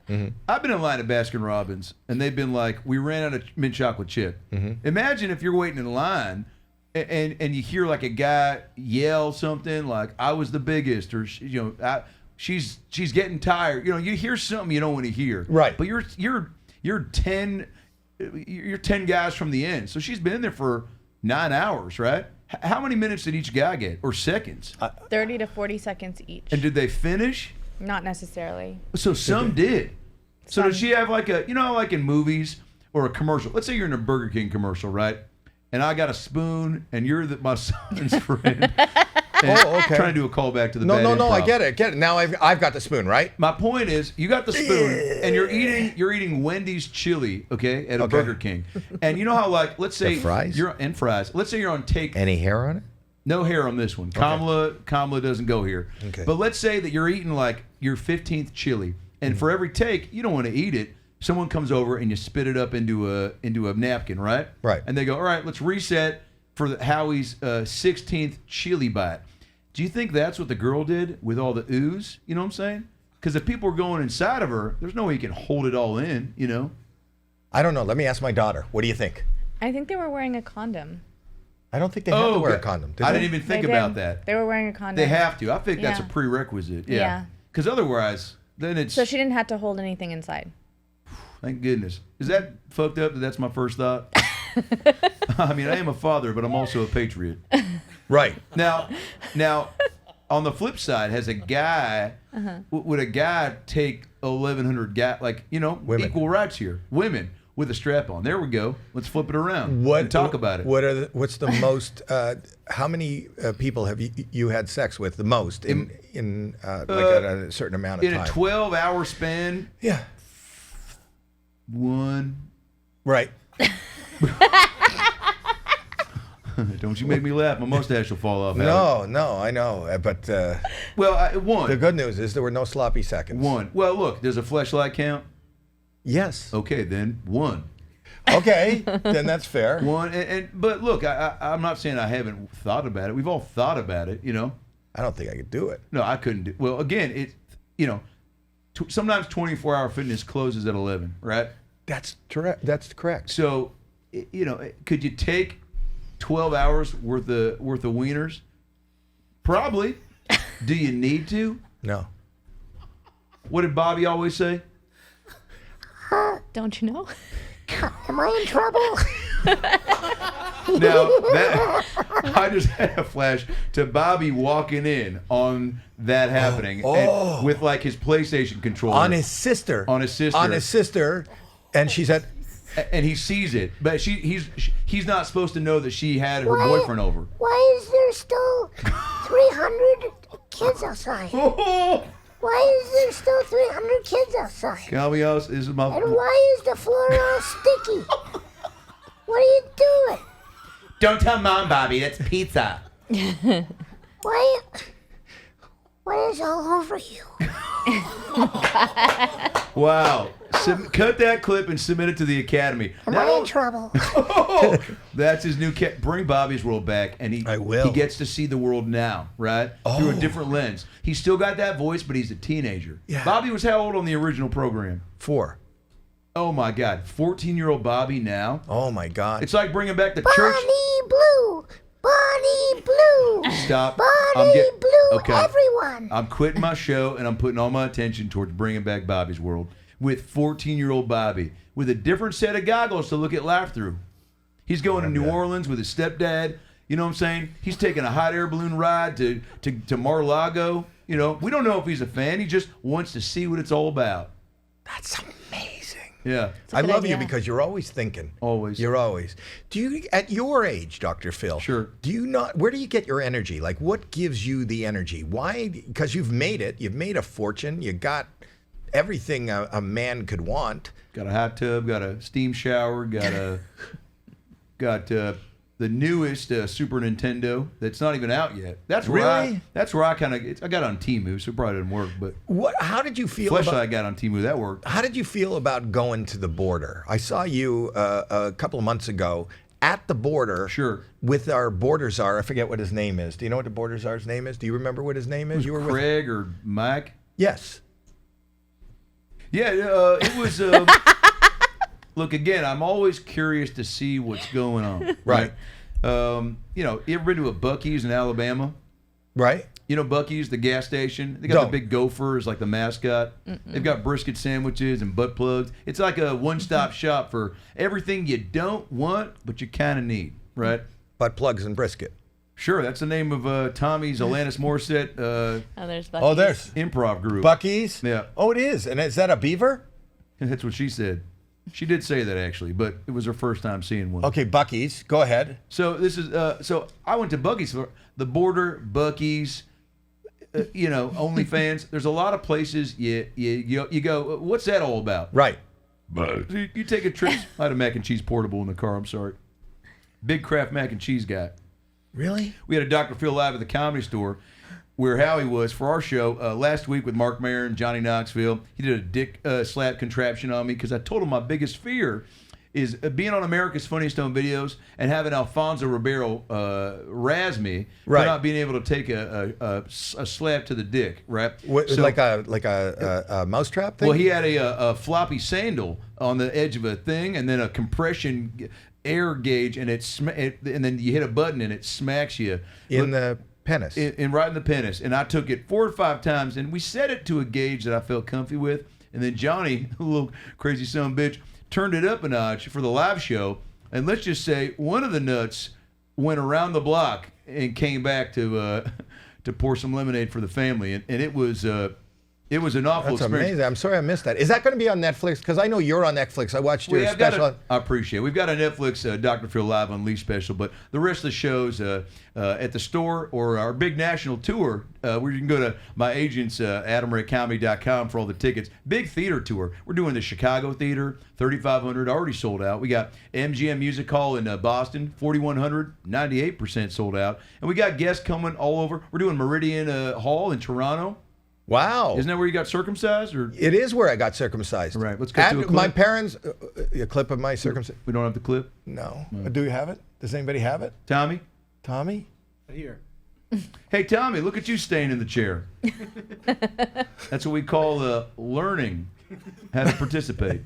I've been in line at Baskin Robbins, and they've been like, "We ran out of mint chocolate chip." Imagine if you're waiting in line, and you hear like a guy yell something like, "I was the biggest," or she's getting tired. You hear something you don't want to hear. Right. But you're 10 guys from the end, so she's been in there for 9 hours, right? How many minutes did each guy get, or seconds? 30 to 40 seconds each. And did they finish? Not necessarily. So some did. So does she have like like in movies or a commercial? Let's say you're in a Burger King commercial, right? And I got a spoon, and you're my son's friend. Oh, okay. Trying to do a callback to the No, bad I improv. get it. Now I've got the spoon, right? My point is, you got the spoon, and you're eating Wendy's chili, okay, at a Burger King, and you know how like let's say fries? and fries. Let's say you're on take. Any hair on it? No hair on this one. Kamala doesn't go here. Okay. But let's say that you're eating like your 15th chili, and for every take, you don't want to eat it. Someone comes over and you spit it up into a napkin, right? Right. And they go, all right, let's reset for Howie's 16th chili bite. Do you think that's what the girl did with all the ooze? You know what I'm saying? Because if people are going inside of her, there's no way you can hold it all in, I don't know. Let me ask my daughter. What do you think? I think they were wearing a condom. I don't think they have to wear a okay. condom. I they? didn't even think They about did. that. They were wearing a condom. They have to. I think that's a Yeah. prerequisite. Yeah. Yeah. Because otherwise, then it's... So she didn't have to hold anything inside. Thank goodness. Is that fucked up that that's my first thought? I mean, I am a father, but I'm also a patriot. Right. Now, on the flip side, has a guy, would a guy take 1,100 guys, like, Women. equal rights here? Women with a strap on. There we go. Let's flip it around and talk about it. What's the most? How many people have you had sex with the most in like at a certain amount of In time? a 12-hour span, Yeah. one. Right. Don't you make me laugh. My mustache will fall off. No, I know, but Well, one. the good news is there were no sloppy seconds. One. Well, look, does a fleshlight count? Yes. Okay, then one. Okay, then that's fair. One. But look, I'm not saying I haven't thought about it. We've all thought about it, I don't think I could do it. No, I couldn't do. Well, again, sometimes 24-hour fitness closes at 11, right? That's correct. That's correct. So, could you take 12 hours worth of wieners? Probably. Do you need to? No. What did Bobby always say? Don't you know? Am I in trouble? Now, I just had a flash to Bobby walking in on that happening and with like his PlayStation controller. On his sister. On his sister. On his sister. And she said... And he sees it, but he's not supposed to know that she had her boyfriend over. Why is there still 300 kids outside? Why is there still 300 kids outside? Calvios is my... And why is the floor all sticky? What are you doing? Don't tell Mom, Bobby. That's pizza. Why is all over you? Wow. Cut that clip and submit it to the Academy. Am I in trouble? That's his new cat. Bring Bobby's World back, and he gets to see the world now, right? Through a different lens. He's still got that voice, but he's a teenager. Yeah. Bobby was how old on the original program? 4. Oh my God, 14-year-old Bobby now. Oh my God. It's like bringing back the church. Bonnie Blue. Stop. Bonnie Blue. Okay. Everyone. I'm quitting my show and I'm putting all my attention towards bringing back Bobby's World with 14-year-old Bobby with a different set of goggles to look at life through. He's going to New Orleans with his stepdad. You know what I'm saying? He's taking a hot air balloon ride to Mar-a-Lago. You know, we don't know if he's a fan. He just wants to see what it's all about. That's amazing. Yeah. I love you idea. because you're always thinking. Always. You're always. Do you, at your age, Dr. Phil? Sure. Do you not? Where do you get your energy? Like, what gives you the energy? Why? Because you've made it. You've made a fortune. You got everything a man could want. Got a hot tub. Got a steam shower. Got the newest Super Nintendo that's not even out yet. That's where Really? That's where I kind of. I got on Temu, so it probably didn't work. But What? How did you feel? Fleshlight About, got on Temu. That worked. how did you feel about going to the border? I saw you a couple of months ago at the border. Sure. With our border czar. I forget what his name is. Do you know what the border czar's name is? Do you remember what his name is? You were with. Craig or Mike? Yes. Yeah, it was. Look, again, I'm always curious to see what's going on. Right. You know, you ever been to a Buc-ee's in Alabama? Right. You know Buc-ee's, the gas station? They got Don't. the big gopher as like the mascot. They've got brisket sandwiches and butt plugs. It's like a one-stop shop for everything you don't want, but you kind of need, right? Butt plugs and brisket. Sure, that's the name of Tommy's Alanis Morissette Oh, there's Oh, Buc-ee's. there's improv group. Buc-ee's. Yeah. Oh, it is. And is that a beaver? That's what she said. She did say that actually, but it was her first time seeing one. Okay, Buc-ee's. Go ahead. So this is so I went to Buc-ee's for the border, Buc-ee's, you know, OnlyFans. There's a lot of places you go. What's that all about? Right. But you take a trip. I had a mac and cheese portable in the car. I'm sorry. Big Kraft mac and cheese guy. Really? We had a Dr. Phil live at the Comedy Store, where Howie was for our show last week with Mark Maron and Johnny Knoxville. He did a dick slap contraption on me because I told him my biggest fear is being on America's Funniest Home Videos and having Alfonso Ribeiro razz me Right. for not being able to take a slap to the dick, right? What, So- like a mousetrap thing? well, he had a floppy sandal on the edge of a thing, and then a compression air gauge, and and then you hit a button and it smacks you in the penis. right in the penis. And I took it 4 or 5 times, and we set it to a gauge that I felt comfy with. And then Johnny, a little crazy son of a bitch, turned it up a notch for the live show. And let's just say one of the nuts went around the block and came back to pour some lemonade for the family, and it was an awful That's experience. amazing. I'm sorry I missed that. Is that going to be on Netflix? Because I know you're on Netflix. I watched your I've got special. I appreciate it. We've got a Netflix Dr. Phil Live Unleashed special, but the rest of the shows at the store or our big national tour, where you can go to my agents, adamraycomedy.com for all the tickets. Big theater tour. We're doing the Chicago Theater, 3,500, already sold out. We got MGM Music Hall in Boston, 4,100, 98% sold out. And we got guests coming all over. We're doing Meridian Hall in Toronto. Wow. Isn't that where you got circumcised? Or It is where I got circumcised. All right, let's get to a clip. My parents, a clip of my circumcision. we don't have the clip? No. Do you have it? Does anybody have it? Tommy? Tommy? Here. Hey, Tommy, look at you staying in the chair. That's what we call learning how to participate.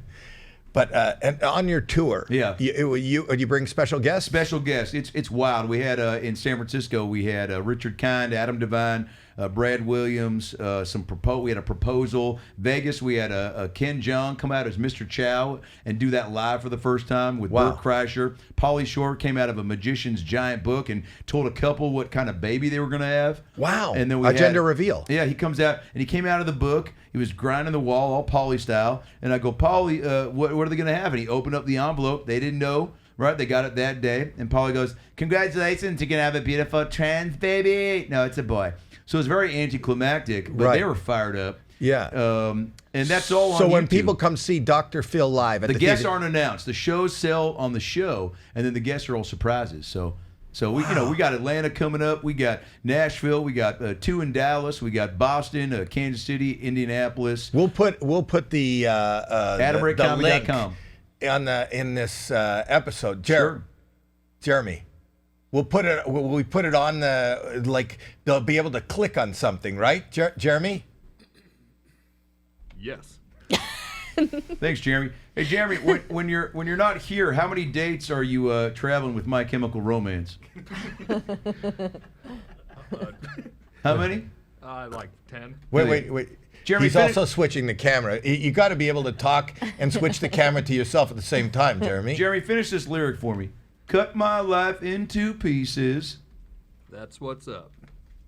But and on your tour, Yeah. you bring special guests? Special guests. It's wild. We had in San Francisco, we had Richard Kind, Adam Devine, Brad Williams. We had a proposal. Vegas, we had a Ken Jeong come out as Mr. Chow and do that live for the first time with Burt Kreischer. Pauly Shore came out of a magician's giant book and told a couple what kind of baby they were going to have. Wow. And then we gender reveal. Yeah, he comes out and he came out of the book. He was grinding the wall, all Pauly style. And I go, Pauly, what are they going to have? And he opened up the envelope. They didn't know. Right, they got it that day, and Pauly goes, "Congratulations, you're gonna have a beautiful trans baby." No, it's a boy. So it's very anticlimactic, but they were fired up. Yeah, and that's all on So when YouTube. people come see Dr. Phil live at the guests aren't announced. The shows sell on the show, and then the guests are all surprises. So we we got Atlanta coming up, we got Nashville, we got 2 in Dallas, we got Boston, Kansas City, Indianapolis. We'll put the link in this episode. Jeremy, we put it on the, like, they'll be able to click on something, right? Jeremy? Yes. Thanks, Jeremy. Hey, Jeremy, when you're not here, how many dates are you traveling with My Chemical Romance? How many? Like 10. Wait. Jeremy, he's also switching the camera. You got to be able to talk and switch the camera to yourself at the same time, Jeremy. Jeremy, finish this lyric for me. Cut my life into pieces. That's what's up.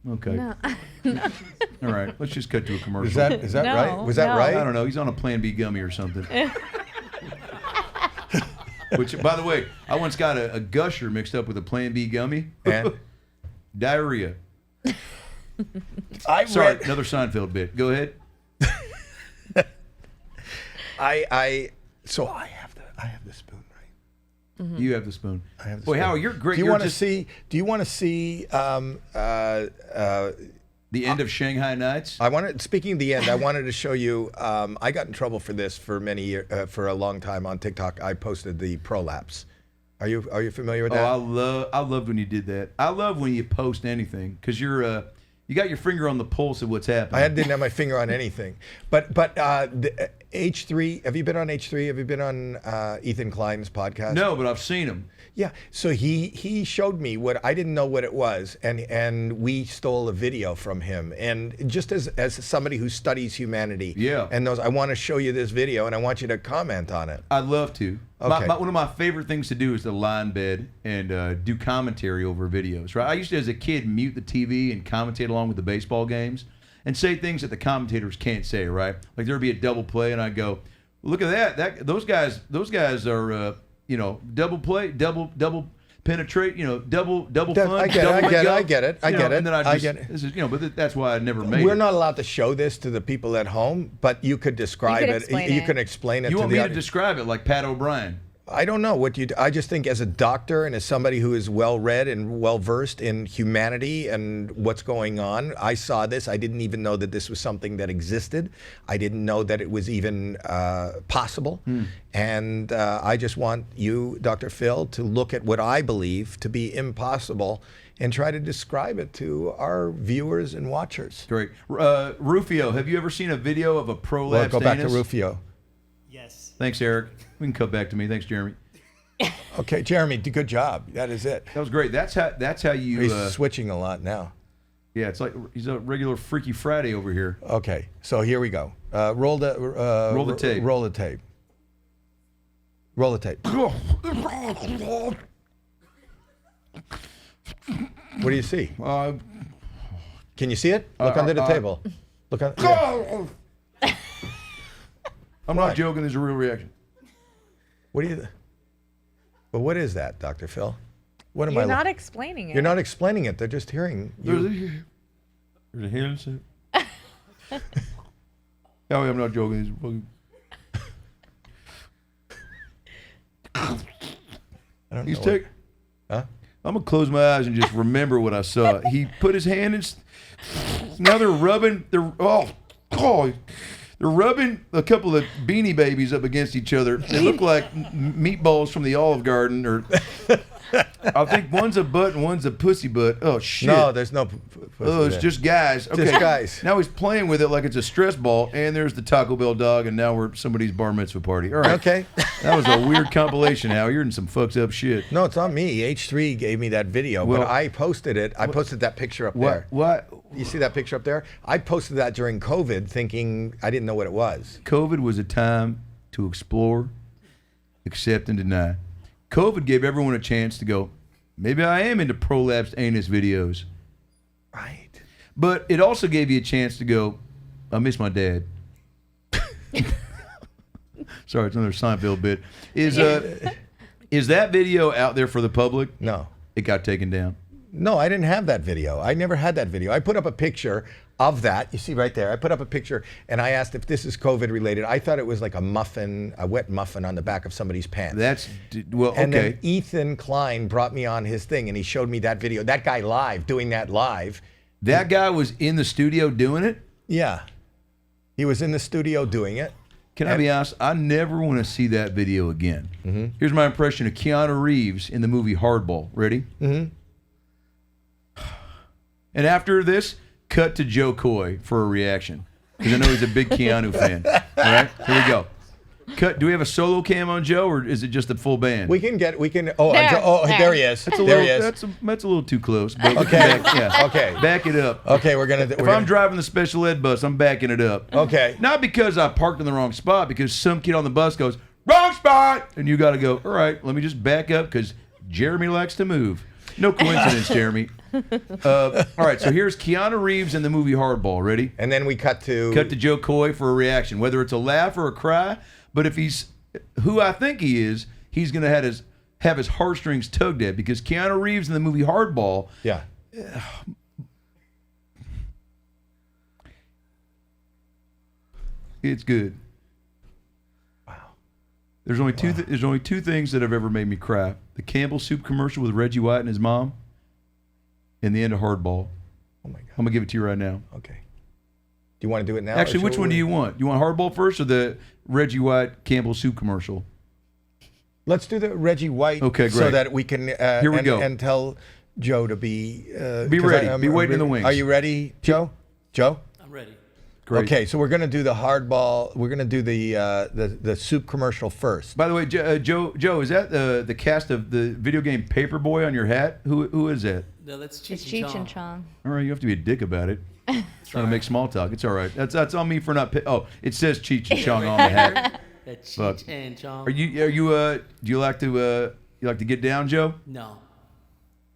Okay. No. All right. Let's just cut to a commercial. Is that No, right? Was that no. right? I don't know. He's on a Plan B gummy or something. Which, by the way, I once got a gusher mixed up with a Plan B gummy. And? Diarrhea. Sorry, another Seinfeld bit. Go ahead. So I have the spoon, right? Mm-hmm. You have the spoon. I have the Boy, spoon. Howard, you're great. Do you You're want to just- see? Do you want to see? The end of Shanghai Nights? Speaking of the end, I wanted to show you. I got in trouble for this for many years, for a long time on TikTok. I posted the prolapse. Are you familiar with that? I loved when you did that. I love when you post anything because you got your finger on the pulse of what's happening. I didn't have my finger on anything. But the H3. Have you been on H3? Have you been on Ethan Klein's podcast? No, but I've seen him. Yeah, so he showed me what I didn't know what it was, and we stole a video from him. And just as somebody who studies humanity, and knows, I want to show you this video, and I want you to comment on it. I'd love to. Okay. One of my favorite things to do is to lie in bed and do commentary over videos. Right? I used to, as a kid, mute the TV and commentate along with the baseball games and say things that the commentators can't say. Right? Like there'd be a double play, and I'd go, "Look at that! Those guys are." Double play, double penetrate, double fun. I get it. And then I get it. This is, but that's why I never made it. We're not allowed to show this to the people at home, but you could describe it. You can explain it. You to want the me to describe it like Pat O'Brien? I don't know what you. I just think as a doctor and as somebody who is well read and well versed in humanity and what's going on, I saw this. I didn't even know that this was something that existed. I didn't know that it was even possible. And I just want you, Dr. Phil, to look at what I believe to be impossible and try to describe it to our viewers and watchers. Great. Rufio, have you ever seen a video of a prolapsed Go back to anus? Rufio. Yes. Thanks, Eric. We can cut back to me. Thanks, Jeremy. Okay, Jeremy, good job. That is it. That was great. That's how you. He's switching a lot now. Yeah, it's like he's a regular Freaky Friday over here. Okay, so here we go. Roll the tape. Roll the tape. Roll the tape. What do you see? Can you see it? Look under the table. Look on. Yeah. I'm not joking. There's a real reaction. What do you? But what is that, Dr. Phil? What am You're I? not explaining it. You're not explaining it. They're just hearing you. There's a hand set. No, I'm not joking. I don't He's know. taking. Huh? I'm gonna close my eyes and just remember what I saw. He put his hand in. Now they're rubbing. They're rubbing a couple of Beanie Babies up against each other. They look like meatballs from the Olive Garden, or I think one's a butt and one's a pussy butt. Oh shit! No, there's no. Oh, it's just guys. Okay. Just guys. Now he's playing with it like it's a stress ball, and there's the Taco Bell dog, and now we're somebody's bar mitzvah party. All right. Okay. That was a weird compilation, Hal. You're in some fucked up shit. No, it's not me. H3 gave me that video, Well, but I posted it. I posted that picture up there. What? You see that picture up there? I posted that during COVID, thinking I didn't know what it was. COVID was a time to explore, accept, and deny. COVID gave everyone a chance to go, maybe I am into prolapsed anus videos. Right. But it also gave you a chance to go, I miss my dad. Sorry, it's another Seinfeld bit. Is that video out there for the public? No. It got taken down. No, I didn't have that video. I never had that video. I put up a picture of that. You see right there. I put up a picture and I asked if this is COVID related. I thought it was like a muffin, a wet muffin on the back of somebody's pants. Well, okay. And then Ethan Klein brought me on his thing and he showed me that video. That guy live, doing that live. That guy was in the studio doing it? Yeah. He was in the studio doing it. Can I be honest? I never want to see that video again. Mm-hmm. Here's my impression of Keanu Reeves in the movie Hardball. Ready? Mm-hmm. And after this, cut to Joe Coy for a reaction. Because I know he's a big Keanu fan. All right? Here we go. Cut. Do we have a solo cam on Joe, or is it just a full band? We can. There he is. That's a little too close. But Okay. Okay. Back it up. Okay, If I'm driving the special ed bus, I'm backing it up. Okay. Not because I parked in the wrong spot, because some kid on the bus goes, wrong spot! And you got to go, all right, let me just back up because Jeremy likes to move. No coincidence, Jeremy. All right, so here's Keanu Reeves in the movie Hardball. Ready? And then we cut to Joe Coy for a reaction, whether it's a laugh or a cry. But if he's who I think he is, he's going to have his heartstrings tugged at, because Keanu Reeves in the movie Hardball. Yeah. It's good. Wow. There's only two things that have ever made me cry: the Campbell soup commercial with Reggie White and his mom, and the end of Hardball. Oh my God. I'm gonna give it to you right now. Okay. Do you want to do it now? Actually, which one do you want? You want Hardball first or the Reggie White Campbell soup commercial? Let's do the Reggie White. Okay, great. So that we can Here we go. And tell Joe to be ready. Be waiting in the wings. Are you ready, Joe? Joe? I'm ready. Great. Okay, so we're gonna do the Hardball. We're gonna do the soup commercial first. By the way, Joe, is that the cast of the video game Paperboy on your hat? Who is that? No, that's It's Cheech Cheech and and Chong. Chong. All right, you have to be a dick about it. Trying to make small talk. It's all right. That's on me for not. It says Cheech and Chong on the hat. That's Fuck. Cheech and Chong. Do you like to get down, Joe? No.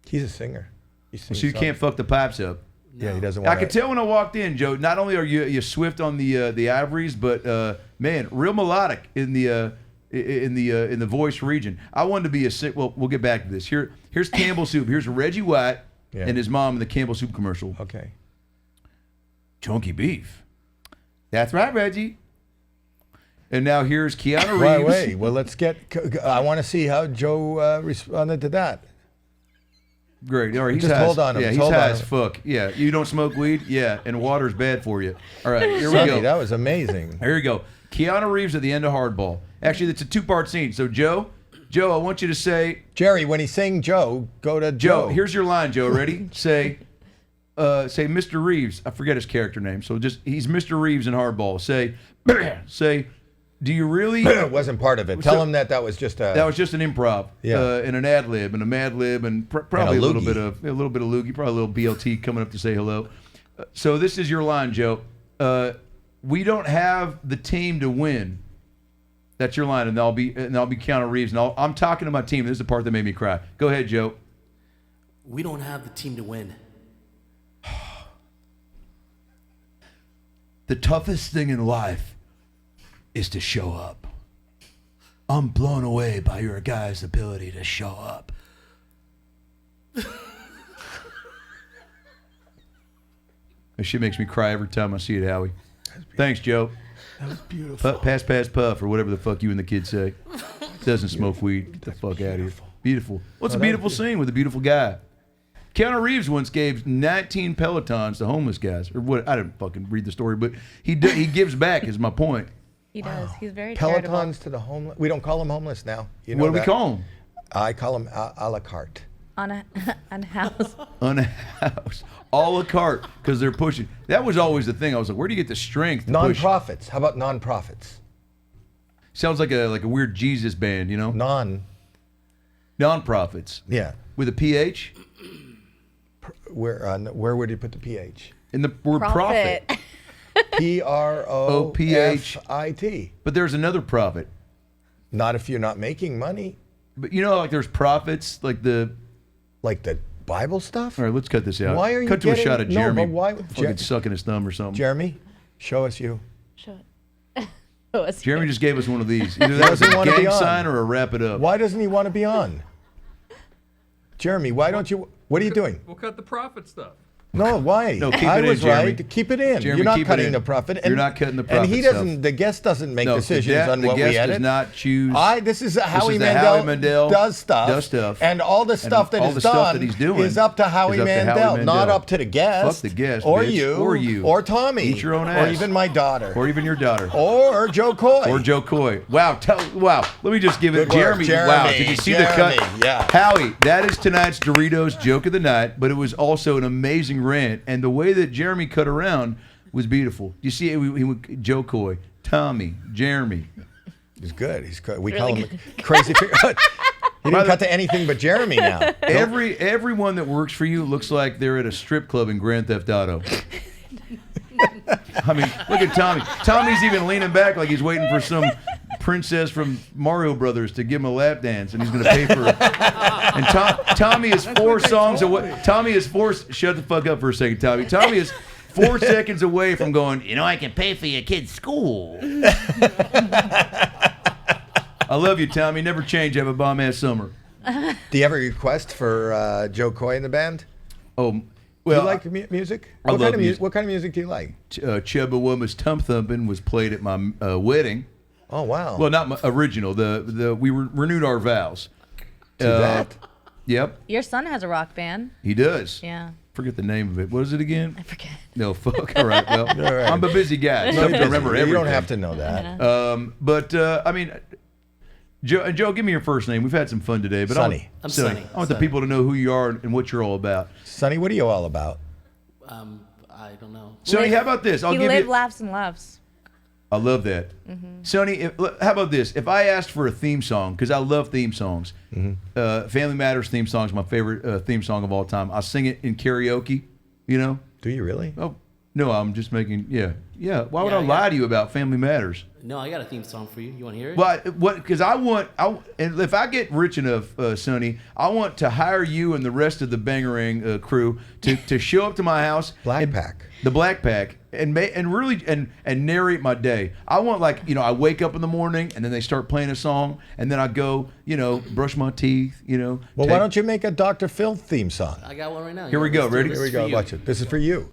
He's a singer. So you can't fuck the pipes up. Yeah, he doesn't I want could tell when I walked in, Joe. Not only are you swift on the ivories, but man, real melodic in the voice region. I wanted to be well, we'll get back to this. Here's Campbell Soup. Here's Reggie White and his mom in the Campbell Soup commercial. Okay. Chunky beef. That's right, Reggie. And now here's Keanu Reeves. Wait. Well, let's get. I want to see how Joe responded to that. Great. All right, he's Just high hold on. Yeah, he's high as fuck. Yeah, you don't smoke weed? Yeah, and water's bad for you. All right, here we go. That was amazing. Here we go. Keanu Reeves at the end of Hardball. Actually, it's a two-part scene. So, Joe, I want you to say... Jerry, when he's saying Joe, go to Joe, here's your line, Joe. Ready? Say Mr. Reeves. I forget his character name. So he's Mr. Reeves in Hardball. Say, do you really... It wasn't part of it. Tell him that was just a... That was just an improv, and an ad lib, and a mad lib, and probably a little bit of loogie, probably a little BLT coming up to say hello. So this is your line, Joe. We don't have the team to win. That's your line, and I'll be Keanu Reeves, and I'm talking to my team. This is the part that made me cry. Go ahead, Joe. We don't have the team to win. The toughest thing in life is to show up. I'm blown away by your guys' ability to show up. That shit makes me cry every time I see it, Howie. Thanks, Joe. That was beautiful. Pass, puff, or whatever the fuck you and the kids say. Doesn't smoke weed. Get the fuck out of here. Beautiful. Well, it's a beautiful scene with a beautiful guy. Keanu Reeves once gave 19 Pelotons to homeless guys. Or what? I didn't fucking read the story, but he gives back, is my point. He does. He's very charitable. Pelotons to the homeless. We don't call them homeless now. You know What do we that? call them? I call them a la carte. On a house. Unhoused. A la carte, because they're pushing. That was always the thing. I was like, where do you get the strength to push? Non-profits. How about non-profits? Sounds like a weird Jesus band, you know? Non-profits. Yeah. With a PH? Where would you put the PH? in the word profit. Profit. But there's another profit. Not if you're not making money. But you know, like there's profits, like the Bible stuff. All right, let's cut this out. Why are you cut to a shot of Jeremy? No, but why? Fucking sucking his thumb or something. Jeremy, show us you. Show it. Jeremy just gave us one of these. Either that was a gang sign or a wrap it up. Why doesn't he want to be on? Jeremy, why don't you? What are you doing? We'll cut the profit stuff. No, why? No, keep I it was in, Jeremy. right. Keep it in. Jeremy, You're not keep it cutting in. the profit. You're not cutting the profit And he stuff. doesn't. The guest doesn't make No, decisions on the what guest we edit. does not choose. This is Howie Mandel Mandel does stuff. And all the stuff that is done is up to Howie Mandel, not up to the guest. Fuck the guest, or bitch. you, or Tommy, Eat your own ass. or even my daughter, or even your daughter, or Joe Coy, Wow, wow. Let me just give it, Good work, Jeremy. Wow, did you see the cut? Yeah. Howie, that is tonight's Doritos joke of the night, but it was also an amazing rant, and the way that Jeremy cut around was beautiful. You see, Joe Coy, Tommy, Jeremy. He's good. He's good. We call him crazy. He didn't cut to anything but Jeremy now. Everyone that works for you looks like they're at a strip club in Grand Theft Auto. I mean, look at Tommy. Tommy's even leaning back like he's waiting for some princess from Mario Brothers to give him a lap dance, and he's going to pay for it. And Tommy is 4 songs away. Shut the fuck up for a second, Tommy. Tommy is 4 seconds away from going, you know, I can pay for your kid's school. I love you, Tommy. Never change. Have a bomb-ass summer. Do you have a request for Joe Coy in the band? Oh, well, do you like music? I love music. What kind of music do you like? Chubba Wubba's Tump Thumpin' was played at my wedding. Oh, wow. Well, not my original. We renewed our vows. To that? Yep. Your son has a rock band. He does. Yeah. Forget the name of it. What is it again? I forget. No, fuck. All right. Well, All right. I'm a busy guy. So I have to remember everything. You don't have to know that. But I mean, Joe, give me your first name. We've had some fun today. But Sonny. I'm Sonny. I want the people to know who you are and what you're all about. Sonny, what are you all about? I don't know. Sonny, how about this? He lives, laughs, and loves. I love that. Sonny, how about this? If I asked for a theme song, because I love theme songs, Family Matters theme song is my favorite theme song of all time. I sing it in karaoke, you know? Do you really? Oh, no, I'm just making, yeah. Why would I lie to you about Family Matters? No, I got a theme song for you. You want to hear it? Well, because and if I get rich enough, Sonny, I want to hire you and the rest of the Bangarang crew to show up to my house. Black Pack. The Black Pack. And really narrate my day. I want, like, you know, I wake up in the morning and then they start playing a song and then I go, you know, brush my teeth, you know. Well, why don't you make a Dr. Phil theme song? I got one right now. Here we go. Ready? Here we go. Watch it. This is for you.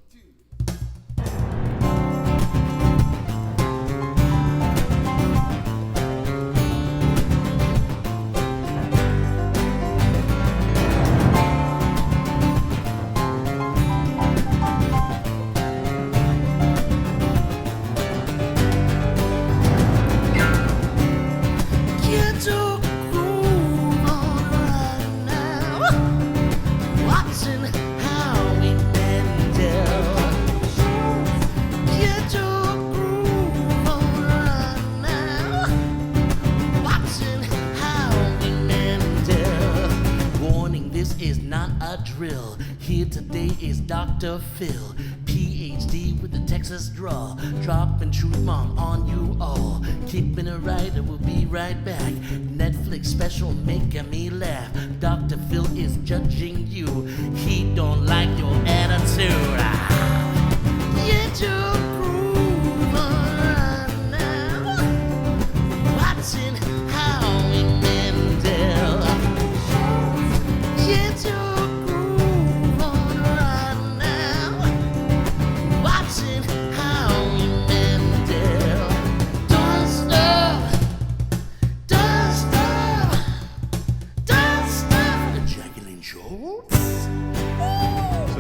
Here today is Dr. Phil, PhD with the Texas draw, dropping truth bomb on you all. Keeping it right, we'll be right back. Netflix special making me laugh. Dr. Phil is judging you. He don't like your attitude. Get your groove on right now. Watching Howie Mandel. Get your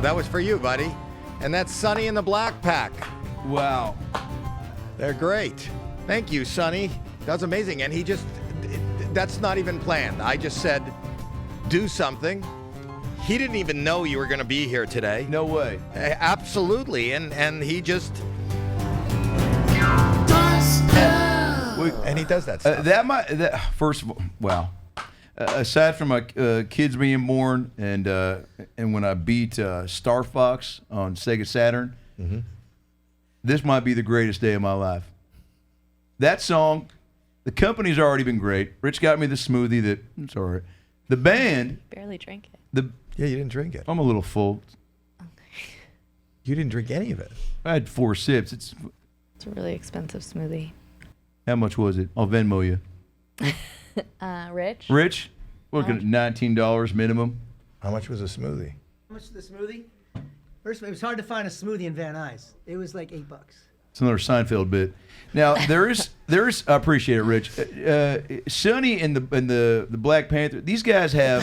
That was for you, buddy. And that's Sonny and the Black Pack. Wow. They're great. Thank you, Sonny. That was amazing. And that's not even planned. I just said, do something. He didn't even know you were going to be here today. No way. Absolutely. And he just... And he does that stuff. First of all, wow. Aside from my kids being born and when I beat Star Fox on Sega Saturn, This might be the greatest day of my life. That song, the company's already been great. Rich got me the smoothie that, it's all right. The band. Barely drank it. Yeah, you didn't drink it. I'm a little full. You didn't drink any of it. I had 4 sips. It's a really expensive smoothie. How much was it? I'll Venmo you. Rich? Rich? We're looking at $19 minimum. How much was a smoothie? How much is the smoothie? First, it was hard to find a smoothie in Van Nuys. It was like $8. It's another Seinfeld bit. Now there is I appreciate it, Rich. Sonny and the Black Panther. These guys have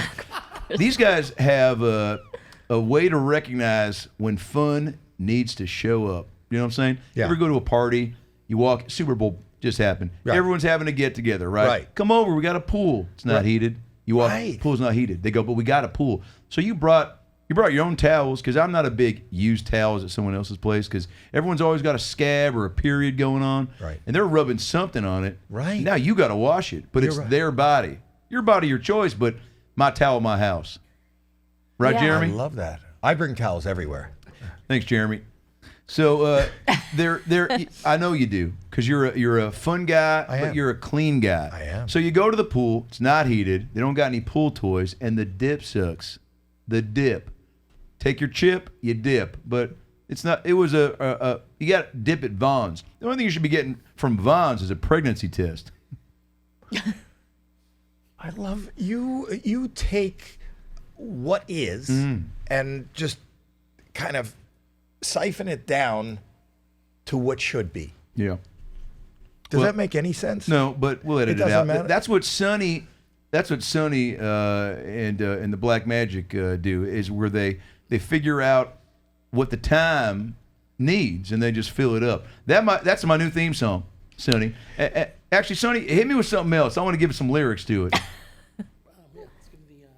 a way to recognize when fun needs to show up. You know what I'm saying? Yeah. You ever go to a party? You walk. Super Bowl just happened. Right. Everyone's having a get together, right? Right. Come over. We got a pool. It's not heated. You walk. Right. Pool's not heated. They go, but we got a pool. So you brought your own towels, because I'm not a big used towels at someone else's place, because everyone's always got a scab or a period going on, Right. and they're rubbing something on it. Right. Now you got to wash it, but You're it's right. their body. Your body, your choice, but my towel, my house. Right, Yeah. Jeremy? I love that. I bring towels everywhere. Thanks, Jeremy. So I know you do, because you're a fun guy, I but am. you're a clean guy. I am. So you go to the pool. It's not heated. They don't got any pool toys, and the dip sucks. The dip. Take your chip, you dip, but it's not. It was you got to dip at Vaughn's. The only thing you should be getting from Vaughn's is a pregnancy test. I love you. You take what is and just kind of siphon it down to what should be. Yeah. Does Well, that make any sense? No, but we'll edit it doesn't out. matter? That's what Sonny and the Black Magic do, is where they figure out what the time needs and they just fill it up. That's my new theme song, Sonny. Actually, Sonny, hit me with something else. I want to give some lyrics to it.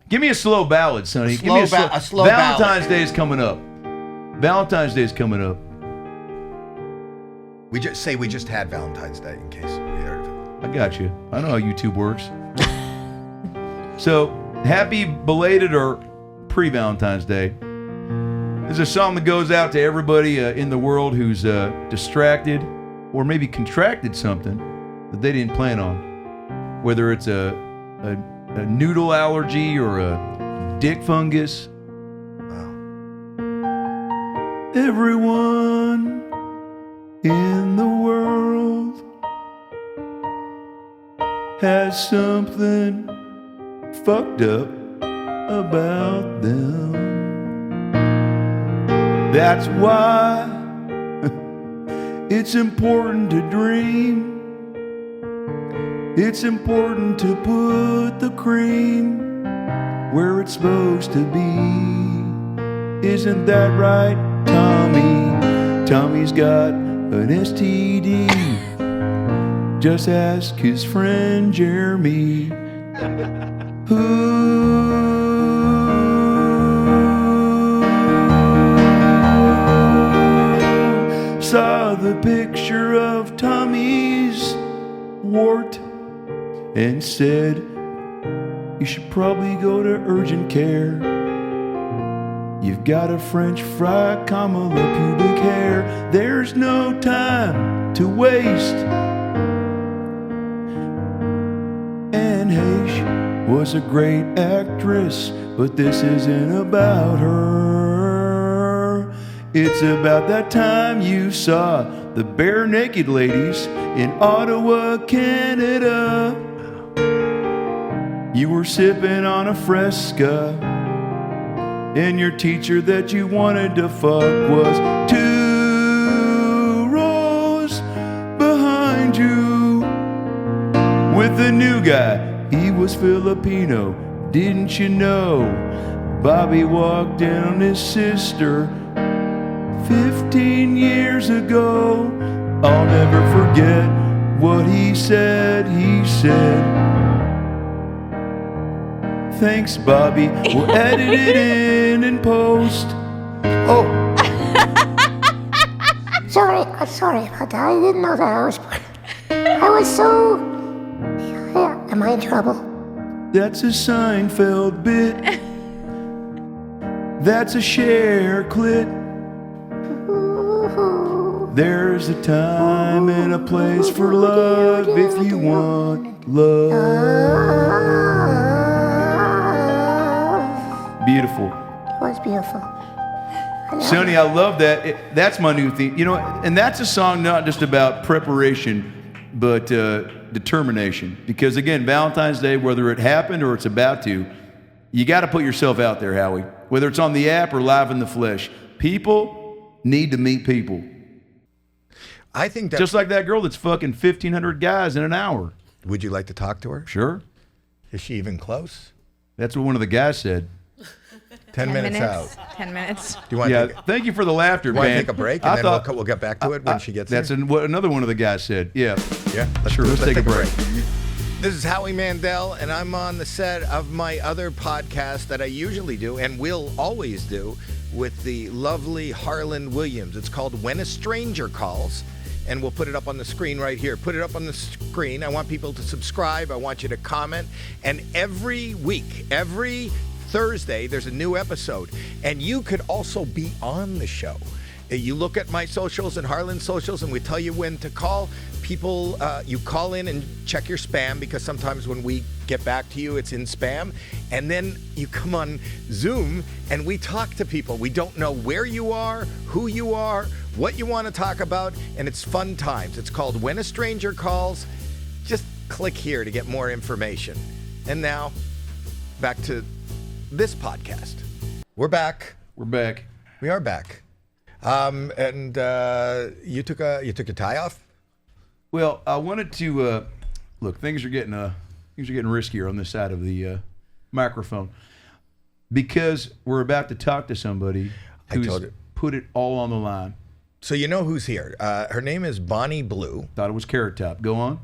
Give me a slow ballad, Sonny. Give me a slow Valentine's Day is coming up. Valentine's Day is coming up. We just had Valentine's Day, in case we heard of it. I got you. I know how YouTube works. So, happy belated or pre-Valentine's Day. There's a song that goes out to everybody in the world who's distracted or maybe contracted something that they didn't plan on. Whether it's a noodle allergy or a dick fungus. Everyone in the world has something fucked up about them. That's why it's important to dream. It's important to put the cream where it's supposed to be. Isn't that right, Tommy? Tommy's got an STD. Just ask his friend Jeremy, who saw the picture of Tommy's wart and said, you should probably go to urgent care. You've got a French fry, comma, the pubic hair. There's no time to waste. Anne Heche was a great actress, but this isn't about her. It's about that time you saw the bare naked ladies in Ottawa, Canada. You were sipping on a Fresca, and your teacher that you wanted to fuck was 2 rows behind you with the new guy. He was Filipino, didn't you know? Bobby walked in on his sister 15 years ago. I'll never forget what he said. He said, thanks, Bobby. We'll edit it in post. Oh. Sorry about that. I didn't know that. I was so... Yeah, am I in trouble? That's a Seinfeld bit. That's a share clit. There's a time and a place for love if you want love. Beautiful. It was beautiful. Sonny, I love that. That's my new theme. You know, and that's a song not just about preparation, but determination. Because again, Valentine's Day, whether it happened or it's about to, you got to put yourself out there, Howie. Whether it's on the app or live in the flesh. People need to meet people. I think that Just like that girl that's fucking 1,500 guys in an hour. Would you like to talk to her? Sure. Is she even close? That's what one of the guys said. 10 minutes out. 10 minutes. Do you want Yeah, to take, thank you for the laughter, want to man. take a break, I and then thought- we'll get back to it when she gets That's here? what another one of the guys said. Yeah. Yeah, Sure, let's take a break. This is Howie Mandel, and I'm on the set of my other podcast that I usually do and will always do with the lovely Harlan Williams. It's called When a Stranger Calls, and we'll put it up on the screen right here. Put it up on the screen. I want people to subscribe. I want you to comment. And every week, every Thursday, there's a new episode. And you could also be on the show. You look at my socials and Harlan's socials, and we tell you when to call. People, you call in and check your spam, because sometimes when we get back to you, it's in spam. And then you come on Zoom and we talk to people. We don't know where you are, who you are, what you want to talk about, and it's fun times. It's called When a Stranger Calls. Just click here to get more information. And now, back to this podcast. We're back. We're back. We are back. And you took a tie off? Well, I wanted to look. Things are getting riskier on this side of the microphone because we're about to talk to somebody who's put it all on the line. So you know who's here. Her name is Bonnie Blue. Thought it was Carrot Top. Go on.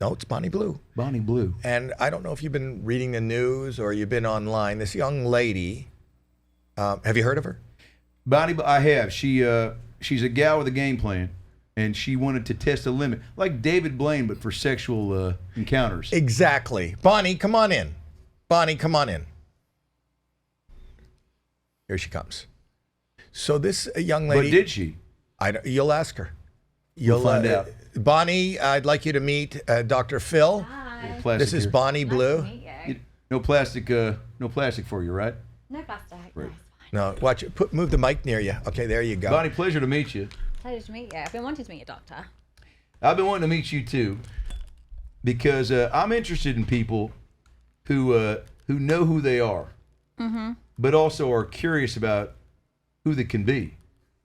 No, it's Bonnie Blue. Bonnie Blue. And I don't know if you've been reading the news or you've been online. This young lady, have you heard of her? Bonnie, I have. She's a gal with a game plan, and she wanted to test a limit, like David Blaine, but for sexual encounters. Exactly. Bonnie, come on in. Bonnie, come on in. Here she comes. So this young lady. But did she? You'll ask her. We'll find out. Bonnie, I'd like you to meet Dr. Phil. Hi. This is here. Bonnie Blue. Nice to meet you. No plastic for you, right? No plastic. Right. No, watch it. Move the mic near you. Okay, there you go. Bonnie, pleasure to meet you. Pleasure to meet you. I've been wanting to meet you, Doctor. I've been wanting to meet you too, because I'm interested in people who know who they are, but also are curious about who they can be.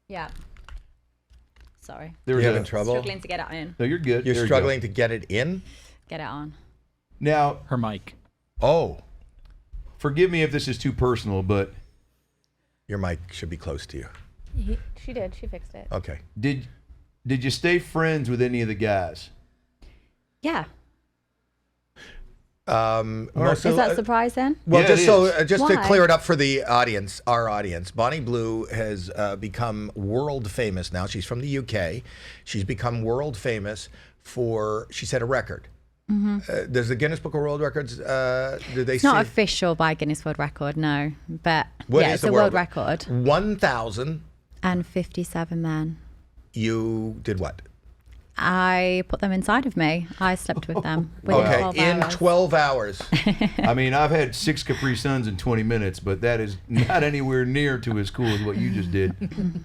Yeah. Sorry. You having trouble? Struggling to get it in. No, you're good. You're There you struggling to get it in? Get it on. go. Now, Her mic. Oh, forgive me if this is too personal, but your mic should be close to you. She did. She fixed it. Okay. did you stay friends with any of the guys? Yeah. Most Is of- that a surprise then? Well, Yeah, just it so is. just to Why? clear it up for the audience, our audience, Bonnie Blue has become world famous now. She's from the UK. She's become world famous for, she set a record. Does the Guinness Book of World Records, do they It's not say official by Guinness World Record, no. But what yeah, is it's the a world record. 1,000. And 57 men. You did what? I put them inside of me. I slept with them within 12 in hours. 12 hours. I mean, I've had 6 Capri Suns in 20 minutes, but that is not anywhere near to as cool as what you just did.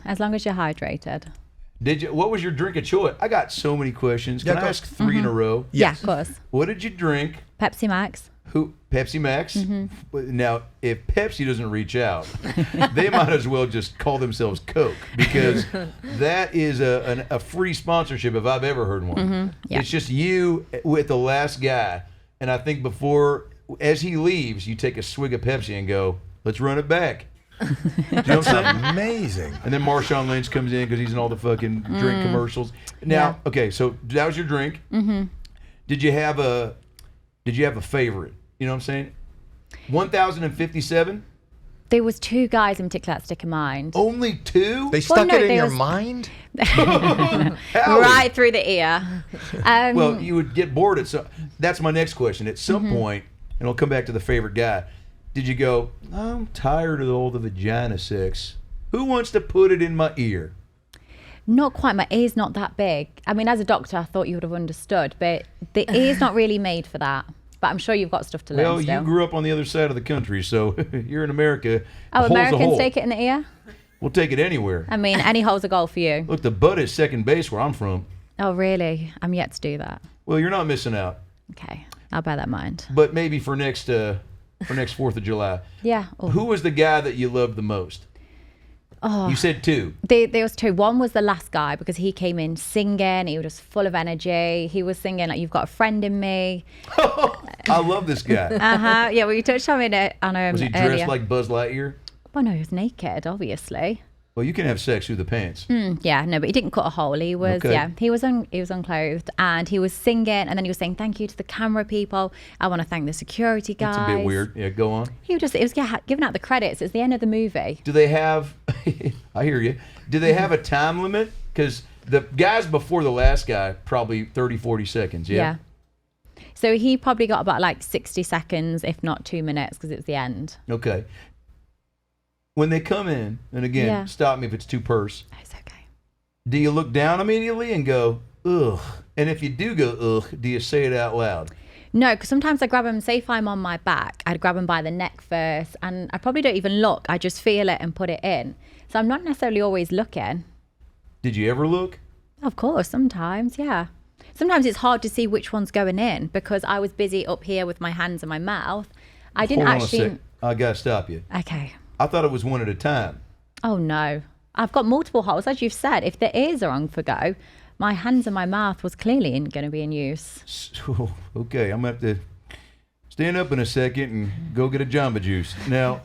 As long as you're hydrated. Did you? What was your drink of choice? I got so many questions. Can Yeah, I go. ask 3 in a row? Yeah, Yes. of course. What did you drink? Pepsi Max. Who? Pepsi Max. Now, if Pepsi doesn't reach out, they might as well just call themselves Coke, because that is a free sponsorship if I've ever heard one. Yeah. It's just you with the last guy, and I think as he leaves, you take a swig of Pepsi and go, "Let's run it back." You know what I'm saying? Amazing. And then Marshawn Lynch comes in because he's in all the fucking drink commercials. Now, okay, so that was your drink. Did you have a favorite? You know what I'm saying? 1,057? There was 2 guys in particular that stick in mind. Only 2? They stuck no, it in there your was- mind? Howie. Right through the ear. Well, you would get bored at some. That's my next question. At some point, and I'll come back to the favorite guy. Did you go, I'm tired of all the vagina sex. Who wants to put it in my ear? Not quite. My ear's not that big. I mean, as a doctor, I thought you would have understood, but the ear's not really made for that. But I'm sure you've got stuff to learn Well, still. you grew up on the other side of the country, so you're in America. Oh, A hole's a Americans hole. take it in the ear? We'll take it anywhere. I mean, any hole's a goal for you. Look, the butt is second base where I'm from. Oh, really? I'm yet to do that. Well, you're not missing out. Okay, I'll bear that in mind. But maybe for next 4th of July. Yeah. Oh. Who was the guy that you loved the most? Oh. You said 2. There was 2. One was the last guy because he came in singing. He was just full of energy. He was singing like, "You've got a friend in me." I love this guy. Yeah, well, you touched on it Was he dressed earlier. like Buzz Lightyear? Well, no, he was naked, obviously. Well, you can have sex through the pants. Yeah, no, but he didn't cut a hole. He was, Okay. yeah, he was unclothed, and he was singing, and then he was saying thank you to the camera people. I want to thank the security guys. It's a bit weird. Yeah, go on. It was giving out the credits. It's the end of the movie. Do they have, I hear you, do they have a time limit? Because the guys before the last guy, probably 30, 40 seconds, yeah? So he probably got about like 60 seconds, if not 2 minutes, because it was the end. Okay. When they come in, and again, Yeah. stop me if it's too purse, It's okay. do you look down immediately and go, ugh? And if you do go, ugh, do you say it out loud? No, because sometimes I grab him, say if I'm on my back, I'd grab him by the neck first, and I probably don't even look. I just feel it and put it in. So I'm not necessarily always looking. Did you ever look? Of course, sometimes, yeah. Sometimes it's hard to see which one's going in because I was busy up here with my hands and my mouth. I didn't Hold on a actually. sec. I got to stop you. Okay. I thought it was one at a time. Oh no. I've got multiple holes, as you've said. If the ears are on for go, my hands and my mouth was clearly going to be in use. So, okay, I'm going to have to stand up in a second and go get a Jamba Juice. Now,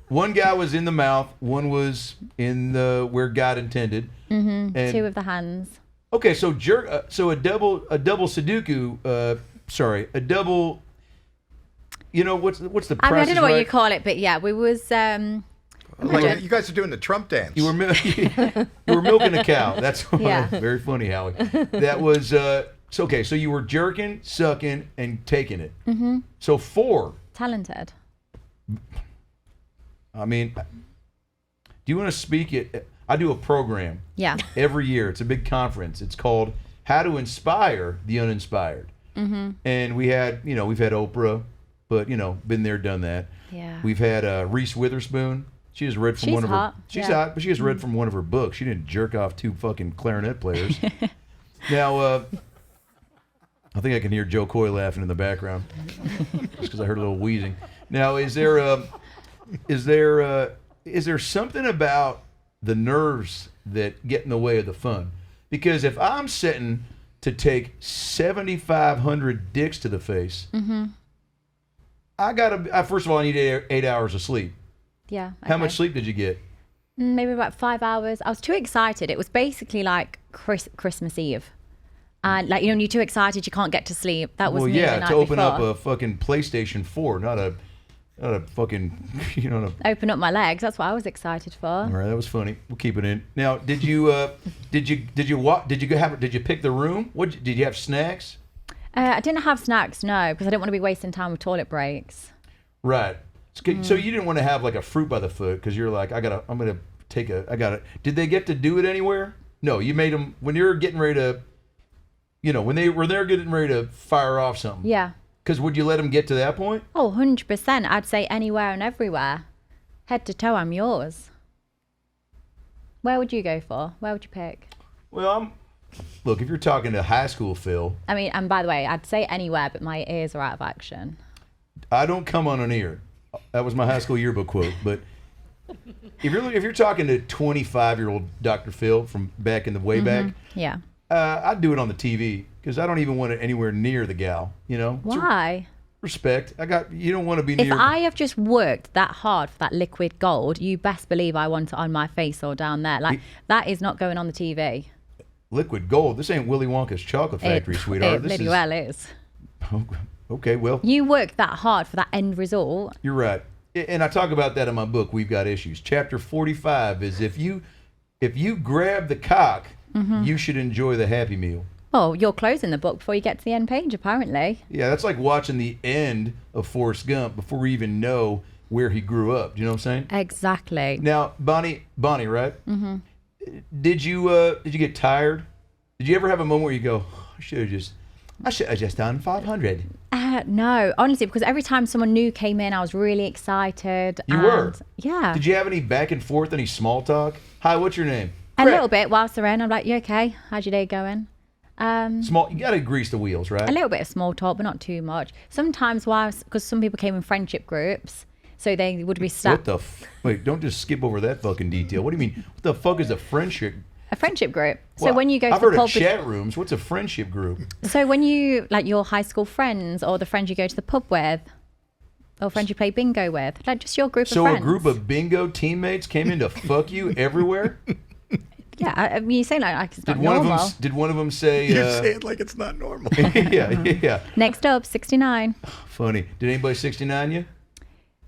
one guy was in the mouth, one was in the where God intended. Mm-hmm. And, 2 of the hands. okay, so so a double Sudoku. A double. You know what's the? I mean, I Price don't is know what Right? you call it, but yeah, we was. Like, you guys are doing the Trump dance. You were milking a cow. That's Yeah. very funny, Howie. That was so okay. So you were jerking, sucking, and taking it. Mm-hmm. So 4. Talented. I mean, do you want to speak it? I do a program Yeah. every year. It's a big conference. It's called How to Inspire the Uninspired. Mm-hmm. And we've had Oprah, but been there, done that. Yeah. We've had Reese Witherspoon. She has read from She's one of hot, her. She's yeah. hot, but she has read from one of her books. She didn't jerk off 2 fucking clarinet players. Now, I think I can hear Joe Coy laughing in the background, just because I heard a little wheezing. Now, is there something about the nerves that get in the way of the fun? Because if I'm sitting to take 7,500 dicks to the face, Mm-hmm. I gotta. First of all, I need 8 hours of sleep. Yeah. How okay. much sleep did you get? Maybe about 5 hours. I was too excited. It was basically like Christmas Eve. And like, when you're too excited, you can't get to sleep. That was Well, me yeah, the night to open before. up a fucking PlayStation 4, not a fucking, Open up my legs. That's what I was excited for. All right, that was funny. We'll keep it in. Now, did you pick the room? Did you have snacks? I didn't have snacks, no, because I didn't want to be wasting time with toilet breaks. Right. So you didn't want to have like a fruit by the foot because you're like, I got it. Did they get to do it anywhere? No, you made them when you were getting ready to, when they're getting ready to fire off something. Yeah. Because would you let them get to that point? Oh, 100%. I'd say anywhere and everywhere. Head to toe, I'm yours. Where would you go for? Where would you pick? Well, look, if you're talking to high school Phil. I mean, and by the way, I'd say anywhere, but my ears are out of action. I don't come on an ear. That was my high school yearbook quote. But if you're talking to 25-year-old Dr. Phil from back in the way back, Yeah. I'd do it on the TV because I don't even want it anywhere near the gal. It's Why? respect. You don't want to be If near. I have just worked that hard for that liquid gold, you best believe I want it on my face or down there. Like, that is not going on the TV. Liquid gold. This ain't Willy Wonka's chocolate factory, sweetheart. It bloody well is. Okay, well, You work that hard for that end result. you're right. And I talk about that in my book, We've Got Issues. Chapter 45 is if you grab the cock, you should enjoy the Happy Meal. Oh, you're closing the book before you get to the end page, apparently. Yeah, that's like watching the end of Forrest Gump before we even know where he grew up. Do you know what I'm saying? Exactly. Now, Bonnie, right? Did you get tired? Did you ever have a moment where you go, I should have just done 500? No, honestly, because every time someone new came in, I was really excited. You were? Yeah. Did you have any back and forth, any small talk? Hi, what's your name? A little bit whilst they're in. I'm like, you okay? How's your day going? Small. You got to grease the wheels, right? A little bit of small talk, but not too much. Sometimes because some people came in friendship groups, so they would be stuck. Wait, don't just skip over that fucking detail. What do you mean? What the fuck is a friendship? A friendship group. So Well, when you go to I've the heard pub of chat rooms. What's a friendship group? So when you, like your high school friends or the friends you go to the pub with or friends you play bingo with, like just your group of friends. So a group of bingo teammates came in to fuck you everywhere? Yeah, I mean, you say like it's not Did one normal. Did one of them say? You say it like it's not normal. yeah. Next up, 69. Funny. Did anybody 69 you?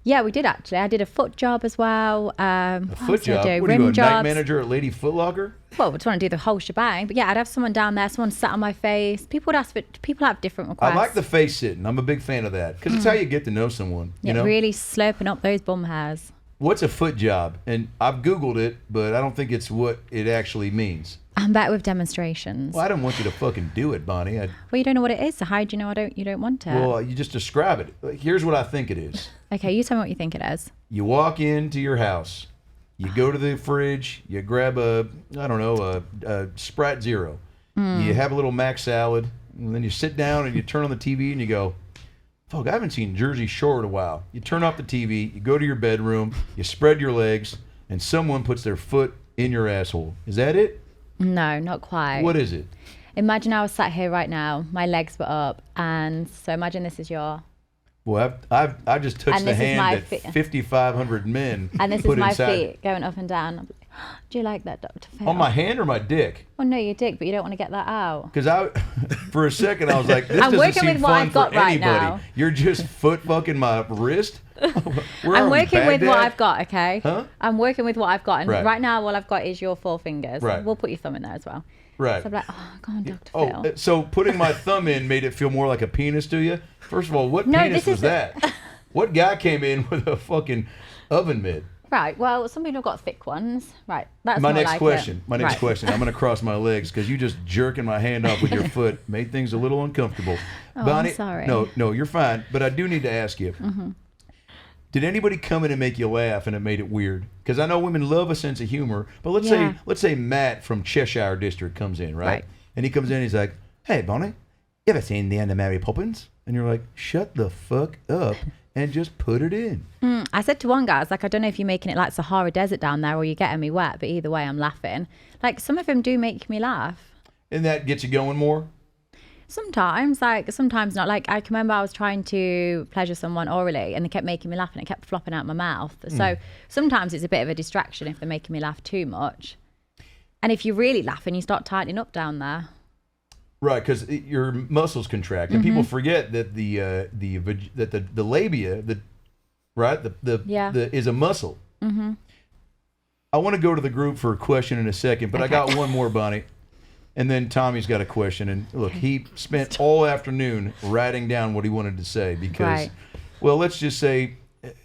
Yeah, we did actually. I did a foot job as well. A foot job? What are you, a night manager at Lady Foot Locker? Well, we just want to do the whole shebang. But yeah, I'd have someone down there, someone sat on my face. People would ask for, people have different requests. I like the face sitting. I'm a big fan of that because it's how you get to know someone. Yeah, you know? really slurping up those bum hairs. What's a foot job? And I've Googled it, but I don't think it's what it actually means. I'm better with demonstrations. Well, I don't want you to fucking do it, Bonnie. Well, you don't know what it is, so how do you know you don't want it? Well, you just describe it. Like, here's what I think it is. Okay, you tell me what you think it is. You walk into your house, you go to the fridge, you grab a Sprite Zero. You have a little mac salad, and then you sit down and you turn on the TV and you go, fuck, I haven't seen Jersey Shore in a while. You turn off the TV, you go to your bedroom, you spread your legs, and someone puts their foot in your asshole. Is that it? No, not quite. What is it? Imagine I was sat here right now, my legs were up, and so imagine this is your... Well, I've just touched And the this is hand my that feet. 5,500 men And this put is my inside. feet going up and down. I'm like, do you like that, Dr. Phil? On my hand or my dick? Oh, no, your dick, but you don't want to get that out. Because for a second I was like, this I'm doesn't working seem with what fun I've got for right anybody. now. You're just foot fucking my wrist? Where I'm are we, working with what Baghdad? I've got, okay? Huh? I'm working with what I've got. And Right. right now, all I've got is your 4 fingers. Right. We'll put your thumb in there as well. Right. So I'm like, oh, go on, Dr. Phil. Oh, so putting my thumb in made it feel more like a penis to you? First of all, what No, penis this was is that? What guy came in with a fucking oven mitt? Right, well, some people have got thick ones. Right, that's My more next like question. it. My next Right. question. I'm going to cross my legs because you just jerking my hand off with your foot made things a little uncomfortable. Oh, Bonnie, I'm sorry. No, you're fine. But I do need to ask you. Did anybody come in and make you laugh and it made it weird? Because I know women love a sense of humor. But let's say Matt from Cheshire District comes in, right? Right. And he comes in and he's like, "Hey, Bonnie, you ever seen the end of Mary Poppins?" And you're like, "Shut the fuck up and just put it in." I said to one guy, I was like, I don't know if you're making it like Sahara Desert down there or you're getting me wet, but either way, I'm laughing. Like, some of them do make me laugh. And that gets you going more? Sometimes, like, sometimes not. Like, I can remember I was trying to pleasure someone orally and they kept making me laugh and it kept flopping out my mouth. So sometimes it's a bit of a distraction if they're making me laugh too much. And if you're really laughing, you start tightening up down there. Right, because your muscles contract, and people forget that the labia, is a muscle. I want to go to the group for a question in a second, but I got one more, Bonnie, and then Tommy's got a question. And look, he spent all afternoon writing down what he wanted to say because, well, let's just say,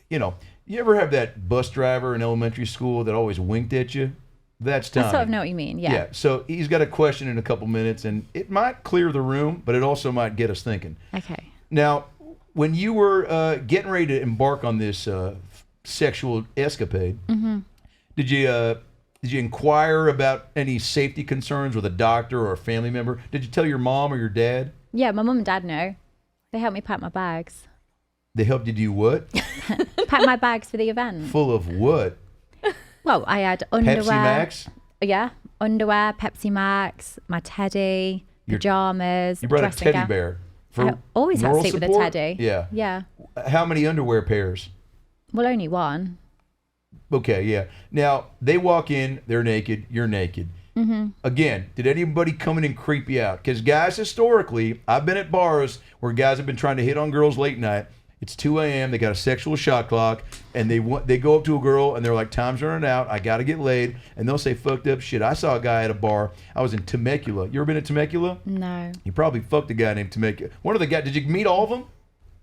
you ever have that bus driver in elementary school that always winked at you? That's Tommy. I sort of know what you mean, yeah. Yeah, so he's got a question in a couple minutes, and it might clear the room, but it also might get us thinking. Okay. Now, when you were getting ready to embark on this sexual escapade, did you inquire about any safety concerns with a doctor or a family member? Did you tell your mom or your dad? Yeah, my mum and dad know. They helped me pack my bags. They helped you do what? Pack my bags for the event. Full of what? Well, I had underwear. Pepsi Max? Yeah, underwear, Pepsi Max, my teddy, pajamas. You brought a dressing teddy gown. bear. I always had to moral sleep with a support? teddy. Yeah. Yeah. How many underwear pairs? Well, only one. Okay, yeah. Now, they walk in, they're naked, you're naked. Again, did anybody come in and creep you out? Because guys, historically, I've been at bars where guys have been trying to hit on girls late night. It's 2 a.m., they got a sexual shot clock, and they go up to a girl, and they're like, time's running out, I got to get laid, and they'll say fucked up shit. I saw a guy at a bar. I was in Temecula. You ever been to Temecula? No. You probably fucked a guy named Temecula. One of the guys, did you meet all of them?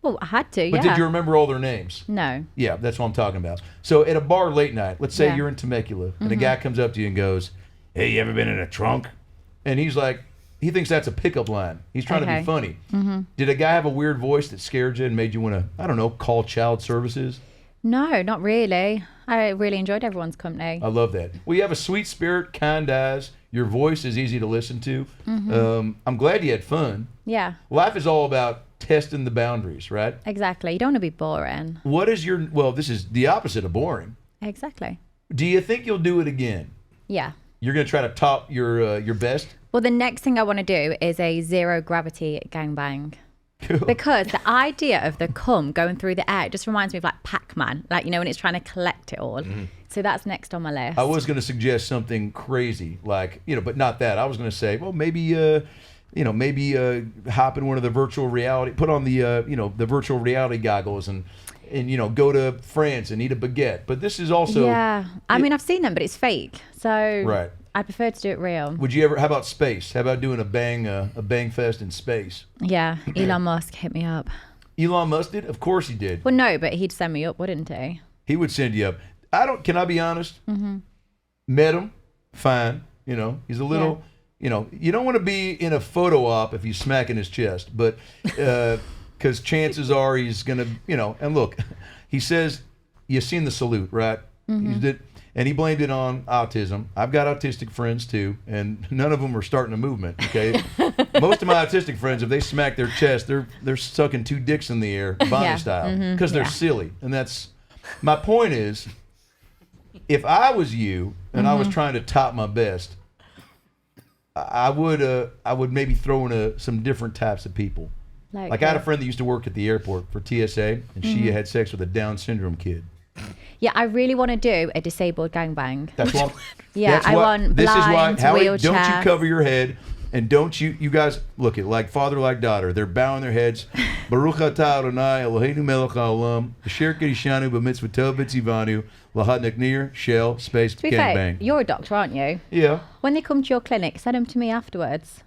Well, I had to, But yeah. did you remember all their names? No. Yeah, that's what I'm talking about. So at a bar late night, let's say Yeah. you're in Temecula, and a guy comes up to you and goes, hey, you ever been in a trunk? And he's like, he thinks that's a pickup line. He's trying to be funny. Did a guy have a weird voice that scared you and made you want to, I don't know, call child services? No, not really. I really enjoyed everyone's company. I love that. Well, you have a sweet spirit, kind eyes. Your voice is easy to listen to. I'm glad you had fun. Yeah. Life is all about testing the boundaries, right? Exactly. You don't want to be boring. What is your, well, this is the opposite of boring. Exactly. Do you think you'll do it again? Yeah. You're going to try to top your best? Well, the next thing I want to do is a zero gravity gangbang. Because the idea of the cum going through the air just reminds me of like Pac-Man, like, you know, when it's trying to collect it all. So that's next on my list. I was going to suggest something crazy, like, you know, but not that. I was going to say, well, maybe, hop in one of the virtual reality, put on the, the virtual reality goggles and go to France and eat a baguette. But this is also. Yeah. I mean, I've seen them, but it's fake. So right. I prefer to do it real. Would you ever, how about space? How about doing a bang fest in space? Yeah. Elon Musk hit me up. Elon Musk did? Of course he did. Well, no, but he'd send me up, wouldn't he? He would send you up. Can I be honest? Met him, fine. He's a little, you don't want to be in a photo op if he's smacking his chest, but because chances are he's going to, and look, he says, you've seen the salute, right? And he blamed it on autism. I've got autistic friends too, and none of them are starting a movement, okay? Most of my autistic friends, if they smack their chest, they're sucking two dicks in the air, Bonnie style, because they're silly. And that's, my point is, if I was you and I was trying to top my best, I would maybe throw in some different types of people. Like I had a friend that used to work at the airport for TSA, and she had sex with a Down syndrome kid. Yeah, I really want to do a disabled gangbang. That's what. Yeah, I want this blind, is why, Howie, wheelchair. don't you cover your head, and don't you guys look at like father like daughter. They're bowing their heads. Baruch atah Adonai Eloheinu melech haolam asher kirishanu b'mitzvah tov b'tzivanu lahad neknir shel space To be fair, gangbang. you're a doctor, aren't you? Yeah. When they come to your clinic, send them to me afterwards.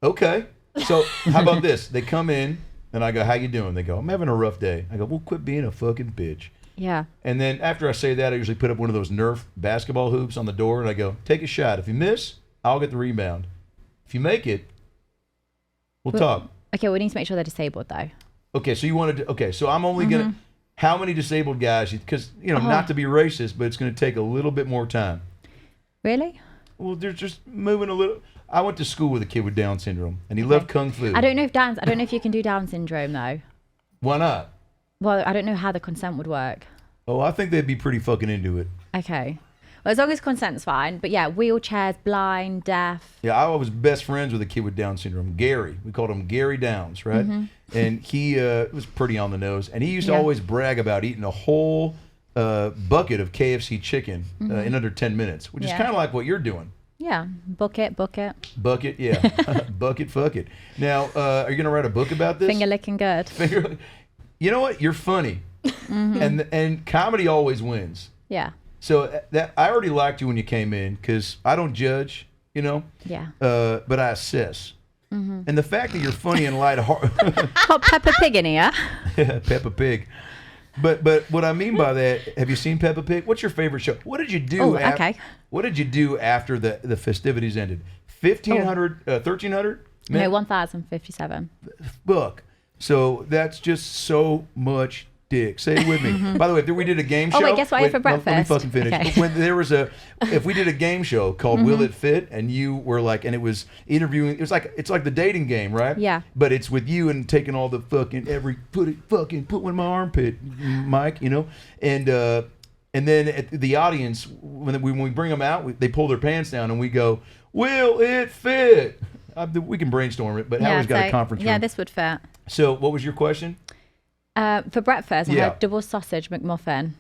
Okay. So how about this? They come in, and I go, "How you doing?" They go, "I'm having a rough day." I go, "Well, quit being a fucking bitch." Yeah. And then after I say that, I usually put up one of those Nerf basketball hoops on the door, and I go, "Take a shot. If you miss, I'll get the rebound. If you make it, we'll talk." Okay, we need to make sure they're disabled though. Okay, so you wanted to, okay, so I'm only gonna, how many disabled guys, because, not to be racist, but it's gonna take a little bit more time. Really? Well, they're just moving a little. I went to school with a kid with Down syndrome, and he loved Kung Fu. I don't know if you can do Down syndrome though. Why not? Well, I don't know how the consent would work. Oh, I think they'd be pretty fucking into it. Okay. Well, as long as consent's fine. But yeah, wheelchairs, blind, deaf. Yeah, I was best friends with a kid with Down syndrome, Gary. We called him Gary Downs, right? And he was pretty on the nose. And he used to always brag about eating a whole bucket of KFC chicken in under 10 minutes, which is kind of like what you're doing. Yeah, bucket. Bucket, yeah. Bucket, fuck it. Now, are you going to write a book about this? Finger licking good. You know what? You're funny. And comedy always wins. Yeah. So that I already liked you when you came in because I don't judge, Yeah. but I assess. And the fact that you're funny and lighthearted. Hot Peppa Pig in here. Yeah, Peppa Pig. But what I mean by that, have you seen Peppa Pig? What's your favorite show? What did you do? Okay. What did you do after the festivities ended? 1,500, 1,300? No, 1,057. Book. So that's just so much dick. Say it with me. By the way, if we did a game show. Oh wait, guess what I had for breakfast? Let me fucking finish. Okay. When there was if we did a game show called Will It Fit, and you were like, and it was interviewing. It's like the dating game, right? Yeah. But it's with you and taking all the fucking put one in my armpit, Mike. And then at the audience, when we bring them out, they pull their pants down, and we go, "Will it fit?" We can brainstorm it, but Howard's got a conference room. Yeah, this would fit. So, what was your question? For breakfast, I had double sausage McMuffin.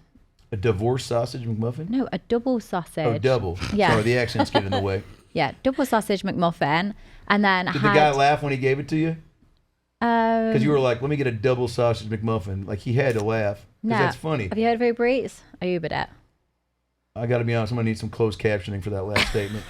A divorce sausage McMuffin? No, a double sausage. Oh, double. Yeah. Sorry, the accents get in the way. Yeah, double sausage McMuffin, and then Did the guy laugh when he gave it to you? Because you were like, "Let me get a double sausage McMuffin." Like he had to laugh because that's funny. Have you heard of Uber Eats? I Ubered it. I got to be honest. I'm gonna need some closed captioning for that last statement.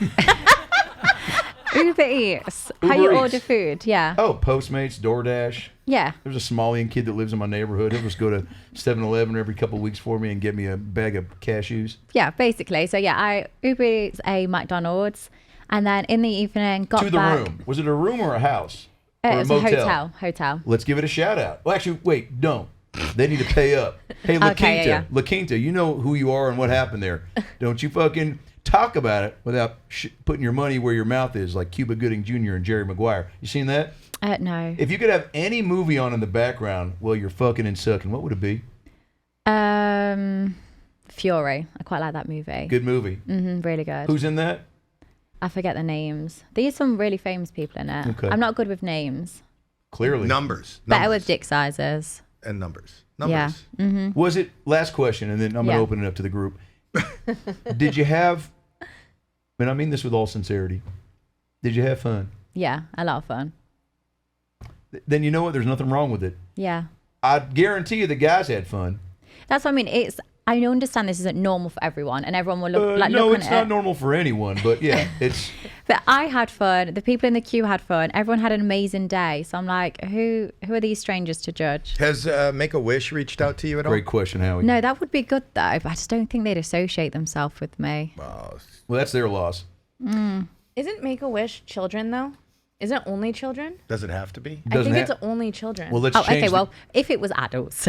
Uber Eats. How you Uber order Eats. food? Yeah. Oh, Postmates, DoorDash. Yeah. There's a Somalian kid that lives in my neighborhood. He'll just go to 7-Eleven every couple of weeks for me and get me a bag of cashews. Yeah, basically. So yeah, I Uber Eats a McDonald's, and then in the evening got To the back. room. Was it a room or a house? It or was a a motel? hotel. Let's give it a shout out. Well, actually, wait, don't. They need to pay up. Hey, La Okay, Quinta, yeah. La Quinta, you know who you are and what happened there. Don't you fucking talk about it without putting your money where your mouth is, like Cuba Gooding Jr. and Jerry Maguire. You seen that? No. If you could have any movie on in the background while you're fucking and sucking, what would it be? Fury. I quite like that movie. Good movie. Really good. Who's in that? I forget the names. There's some really famous people in it. Okay. I'm not good with names. Clearly. Numbers. Better with dick sizes. And numbers. Yeah. Numbers. Was it, last question, and then I'm going Yeah. to open it up to the group. Did you have, and I mean this with all sincerity, did you have fun? Yeah, a lot of fun. Then you know what? There's nothing wrong with it. Yeah. I guarantee you the guys had fun. That's what I mean. I understand this isn't normal for everyone, and everyone will look No, look it's at not it. normal for anyone, but yeah, it's. But I had fun. The people in the queue had fun. Everyone had an amazing day. So I'm like, who are these strangers to judge? Has Make-A-Wish reached out to you at all? Great question, Howie. No, that would be good though. But I just don't think they'd associate themselves with me. Well, that's their loss. Isn't Make-A-Wish children, though? Isn't it only children? Does it have to be? I think it's only children. Well, let's Oh, change okay. the- Well, if it was adults.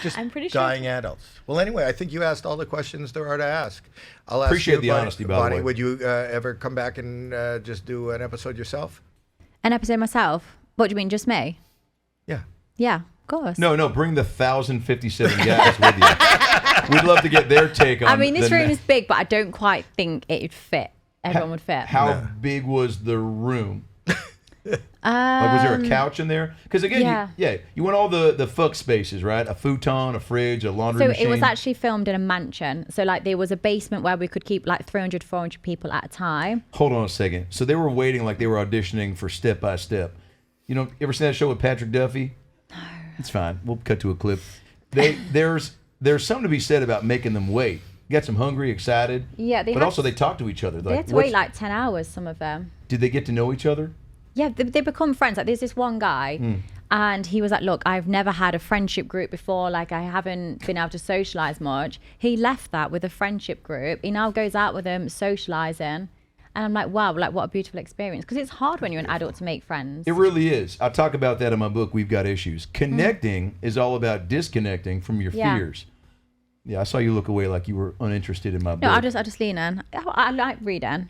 Just I'm pretty sure. dying adults. Well, anyway, I think you asked all the questions there are to ask. I'll ask Appreciate you, the Bonnie- honesty, by the Bonnie, way. would you ever come back and just do an episode yourself? An episode myself. What do you mean, just me? Yeah. Yeah, of course. No, bring the 1,057 guys with you. We'd love to get their take on. I mean, this the- room is big, but I don't quite think it'd fit. Everyone would fit. How big was the room? Like, was there a couch in there? Because again, you want all the fuck spaces, right? A futon, a fridge, a laundry So machine. it was actually filmed in a mansion. So like there was a basement where we could keep like 300, 400 people at a time. Hold on a second. So they were waiting like they were auditioning for Step by Step. You know, ever seen that show with Patrick Duffy? No. It's fine. We'll cut to a clip. There's something to be said about making them wait. Get them hungry, excited. Yeah, but also they talk to each other. They Like, had to wait like 10 hours, some of them. did they get to know each other? Yeah, they become friends. Like there's this one guy and he was like, look, I've never had a friendship group before. Like I haven't been able to socialize much. He left that with a friendship group. He now goes out with them, socializing. And I'm like, wow, like what a beautiful experience. Because it's hard when you're an adult to make friends. It really is. I talk about that in my book, We've Got Issues. Connecting is all about disconnecting from your fears. Yeah, I saw you look away like you were uninterested in my book. No, I just lean in. I like reading.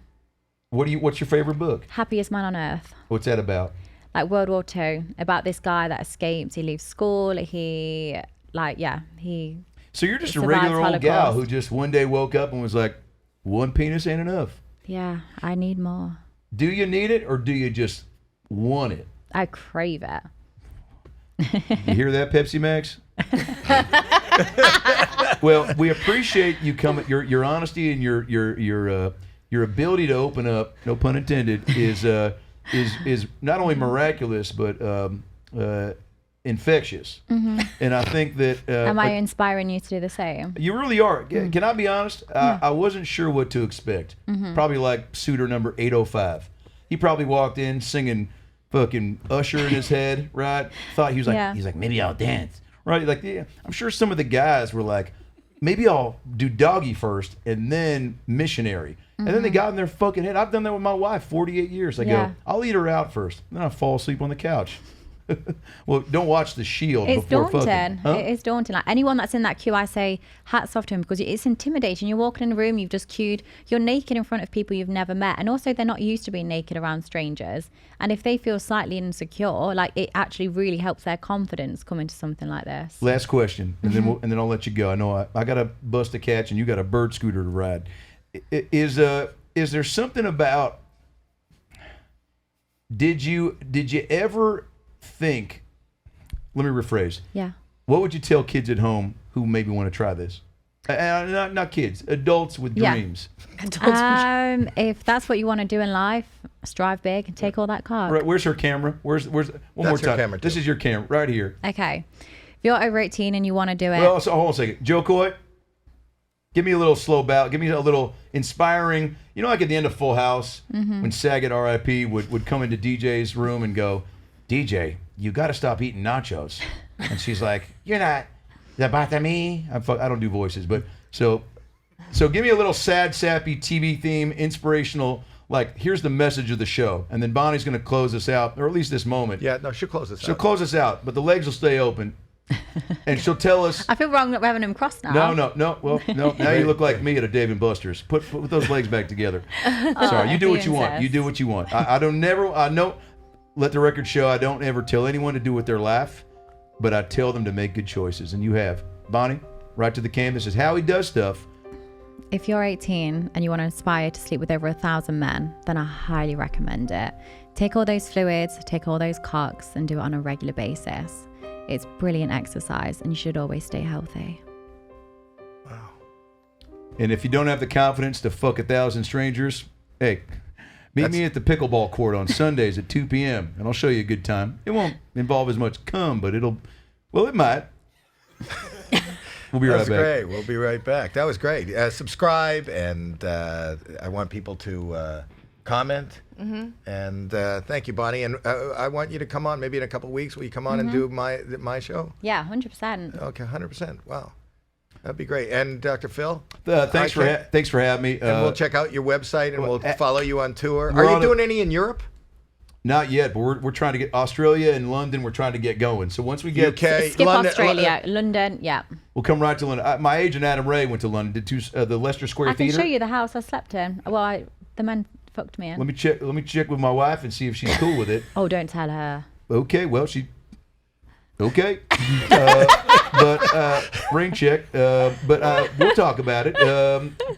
What's your favorite book? Happiest Man on Earth. What's that about? Like World War II, about this guy that escapes. He leaves school. He. So you're just a survived regular old gal Holocaust. who just one day woke up and was like, one penis ain't enough. Yeah, I need more. Do you need it or do you just want it? I crave it. You hear that, Pepsi Max? Well, we appreciate you coming. Your honesty and your ability to open up, no pun intended, is not only miraculous but infectious. And I think that Am I inspiring you to do the same? you really are. Can I be honest? I wasn't sure what to expect. Probably like suitor number 805. He probably walked in singing fucking Usher in his head, right? Thought he was like, he's like, maybe I'll dance, right? Like, yeah. I'm sure some of the guys were like, maybe I'll do doggy first and then missionary. And then they got in their fucking head. I've done that with my wife 48 years. I go, I'll eat her out first. Then I fall asleep on the couch. Well, don't watch The Shield It's before daunting. fucking. Huh? It is daunting. Like anyone that's in that queue, I say hats off to him because it's intimidating. You're walking in a room, you've just queued, you're naked in front of people you've never met, and also they're not used to being naked around strangers. And if they feel slightly insecure, like it actually really helps their confidence come into something like this. Last question, and then I'll let you go. I know I got a bus to catch, and you got a bird scooter to ride. Is there something about? Did you ever think? Let me rephrase. Yeah. What would you tell kids at home who maybe want to try this? Not kids, adults with dreams. If that's what you want to do in life, strive big and take all that cock. Right, where's her camera? Where's one more That's her time? camera, This too. is your camera right here. Okay. If you're over 18 and you want to do it, Well, so hold on a second. Joe Coy, Give me a little slow bout. Give me a little inspiring. You know, like at the end of Full House, when Saget, R.I.P., would come into DJ's room and go, DJ, you got to stop eating nachos. And she's like, you're not about me. I don't do voices, but so give me a little sad, sappy TV theme, inspirational. Like, here's the message of the show. And then Bonnie's going to close us out, or at least this moment. Yeah, no, she'll close us out. She'll close us out, but the legs will stay open. And she'll tell us. I feel wrong that we're having him crossed now. No. Well, no. Now you look like me at a Dave & Buster's. Put those legs back together. Sorry, you do what you want. You do what you want. I know. Let the record show. I don't ever tell anyone to do with their laugh, but I tell them to make good choices. And you have. Bonnie, right to the canvas is Howie Does Stuff. If you're 18 and you want to aspire to sleep with over 1,000 men, then I highly recommend it. Take all those fluids, take all those cocks, and do it on a regular basis. It's brilliant exercise, and you should always stay healthy. Wow. And if you don't have the confidence to fuck 1,000 strangers, hey, meet me at the pickleball court on Sundays at 2 p.m., and I'll show you a good time. It won't involve as much cum, but it might. We'll be right back. That was great. We'll be right back. That was great. Subscribe, and I want people to comment. And thank you, Bonnie. And I want you to come on maybe in a couple of weeks. Will you come on and do my show? Yeah, 100%. Okay, 100%. Wow. That'd be great. And Dr. Phil? Thanks for having me. And we'll check out your website, and we'll follow you on tour. Are you doing any in Europe? Not yet, but we're trying to get Australia and London. We're trying to get going. So once we get UK, skip London, Australia, London, yeah. We'll come right to London. My agent Adam Ray went to London. Did the Leicester Square Theatre. I can show you the house I slept in. Well, the men fucked me in. Let me check with my wife and see if she's cool with it. Oh, don't tell her. Okay, well okay. Ring check. But we'll talk about it.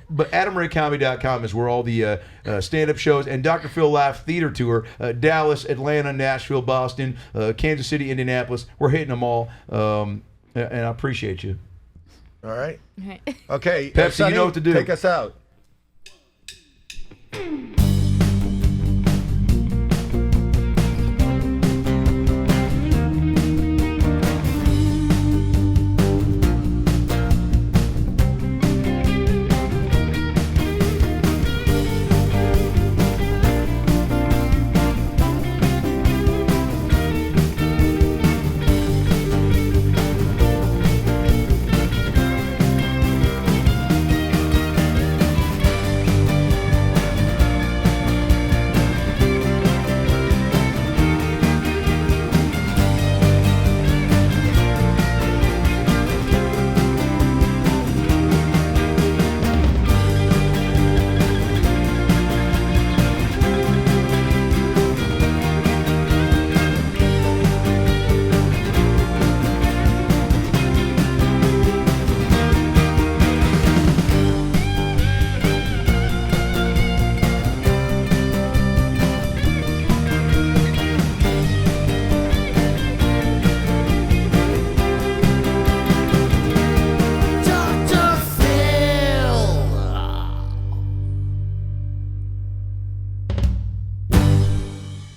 But AdamRayComedy.com is where all the stand-up shows and Dr. Phil Live Theater Tour, Dallas, Atlanta, Nashville, Boston, Kansas City, Indianapolis. We're hitting them all. And I appreciate you. All right. Okay. Pepsi, Sonny, you know what to do. Take us out.